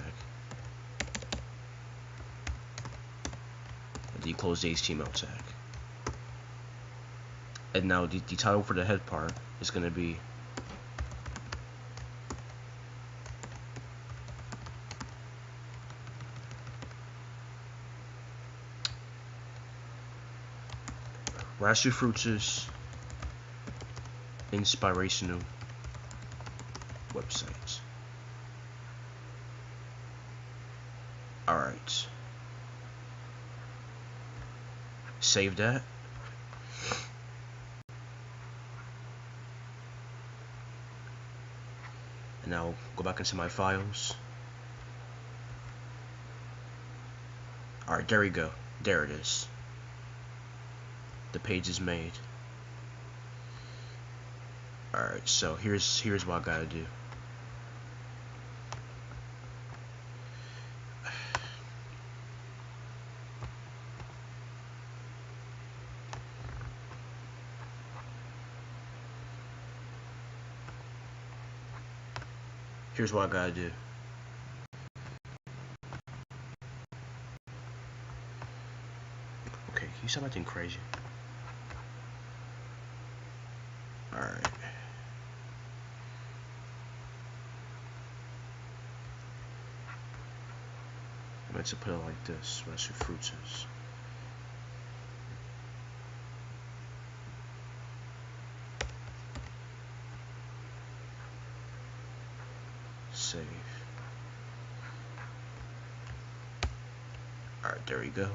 and then you close the HTML tag. And now the title for the head part is going to be Rashufruitz's inspirational websites. Alright. Save that. And now go back into my files. Alright, there we go. There it is. The page is made. Alright, so here's what I gotta do. Here's what I gotta do. said nothing crazy. Alright. I meant to put it like this. Rashufruitz is. Save. Alright, there we go.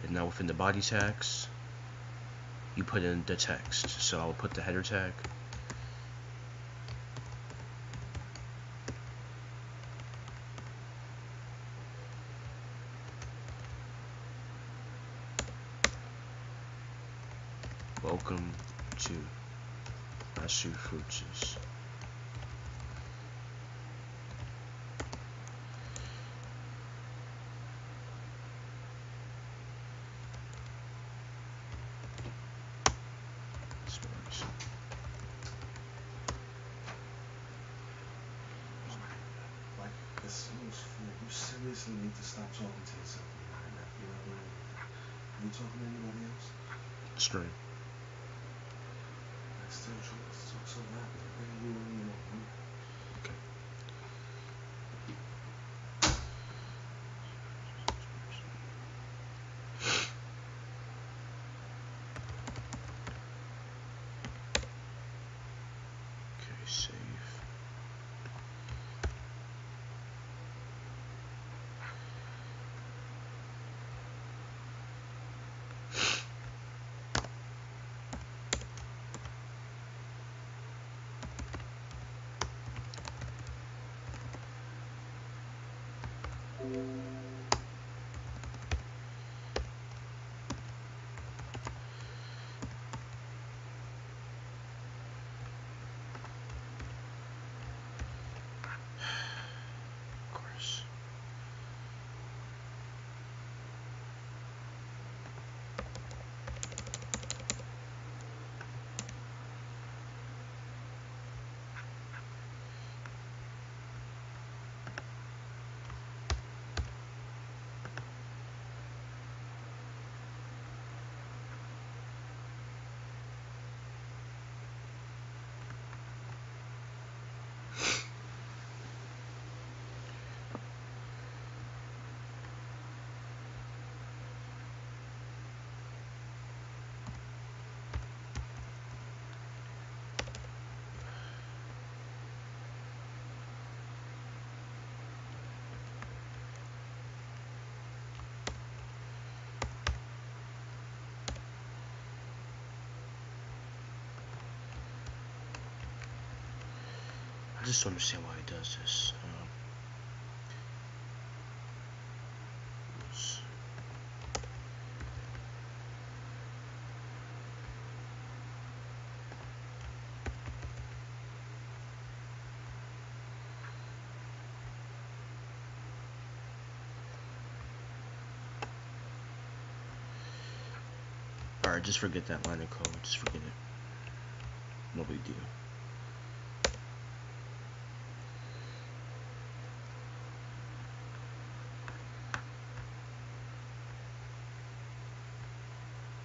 And now within the body tags, you put in the text. So I'll put the header tag. Welcome to Rashufruitz. You seriously need to stop talking to yourself behind that. You're not doing anything. Are you talking to anybody else? Stream. I still try to talk so loud. You know. Okay. Okay, save. Of course. I just don't understand why he does this. Oops. Alright, just forget that line of code. Just forget it. No big deal.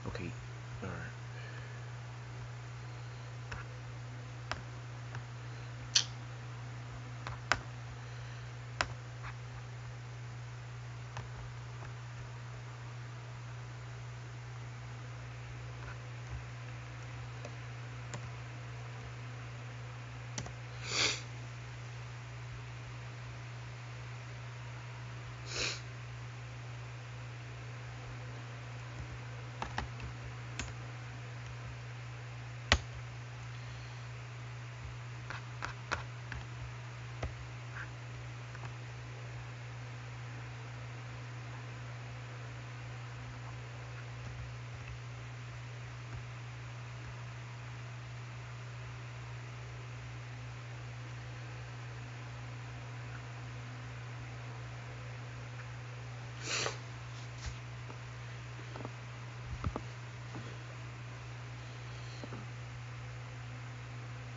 Okay, alright.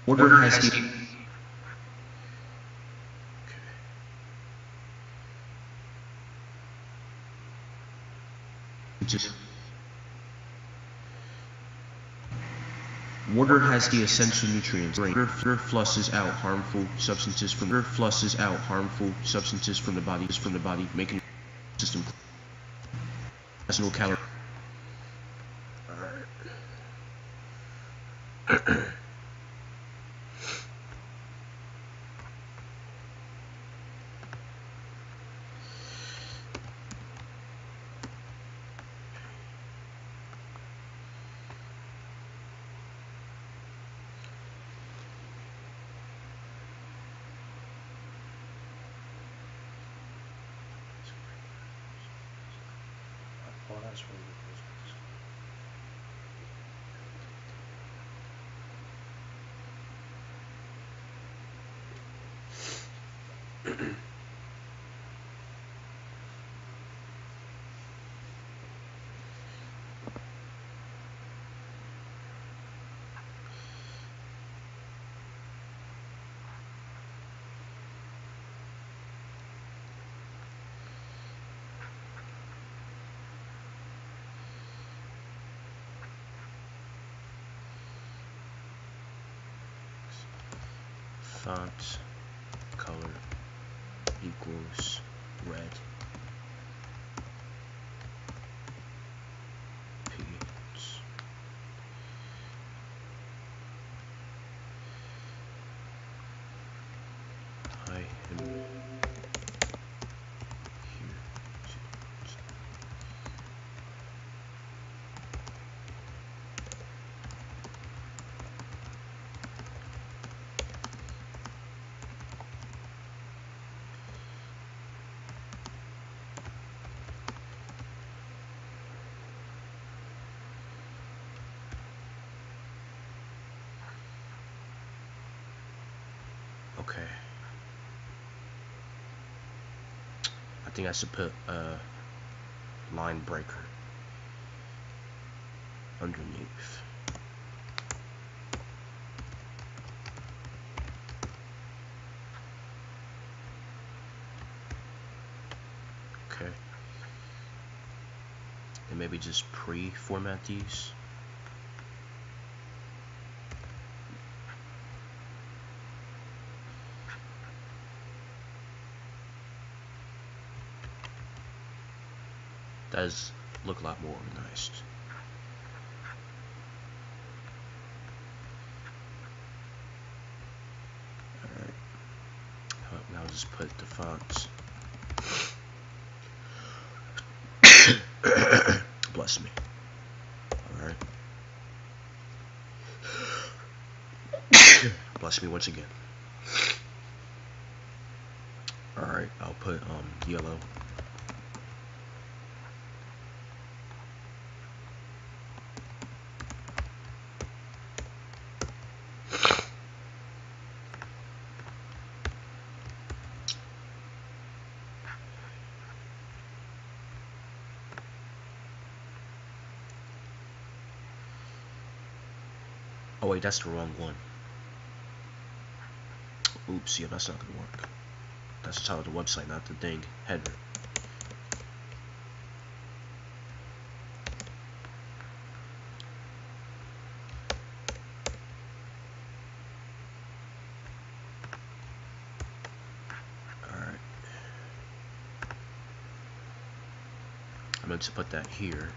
Order has been. Water has the essential nutrients. Water flushes out harmful substances from the body, making the system. Has no calories. Oh, that's really good. Font color equals red. Pins. I am here Okay. I think I should put a line breaker underneath. Okay. And maybe just pre-format these. Does look a lot more organized. Alright. Now just put the fonts. Bless me. Alright. Bless me once again. Alright, I'll put yellow. Oh wait, that's the wrong one. Oops, yeah, that's not gonna work. That's the title of the website, not the dang header. Alright. I meant to put that here.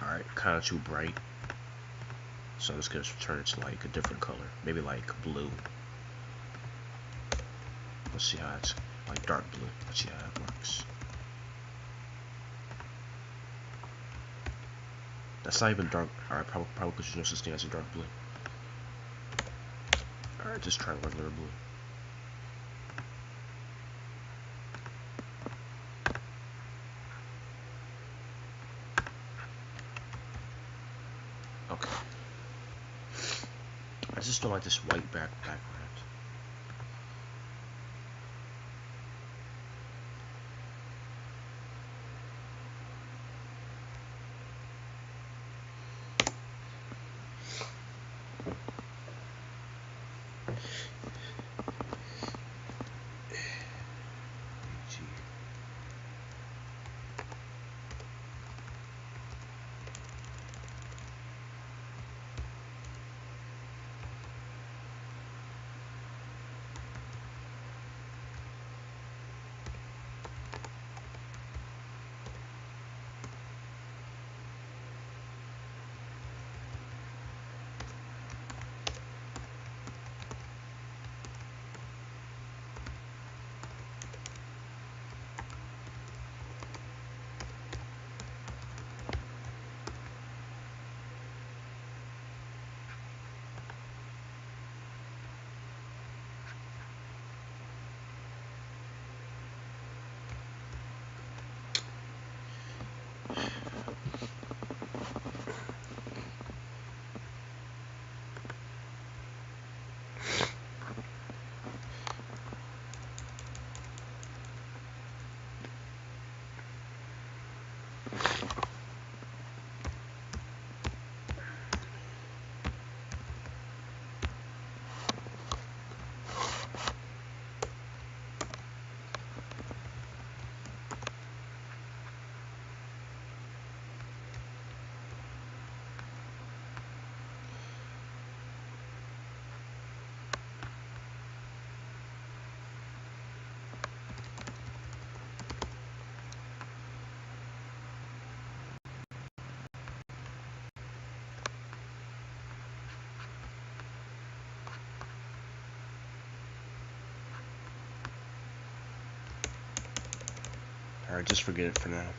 Alright, kind of too bright. So I'm just going to turn it to like a different color. Maybe like blue. Let's see how it's like dark blue. Let's see how that works. That's not even dark. Alright, probably because there's no such thing as a dark blue. Alright, just try regular blue. Okay. I just don't like this white background. Alright, just forget it for now.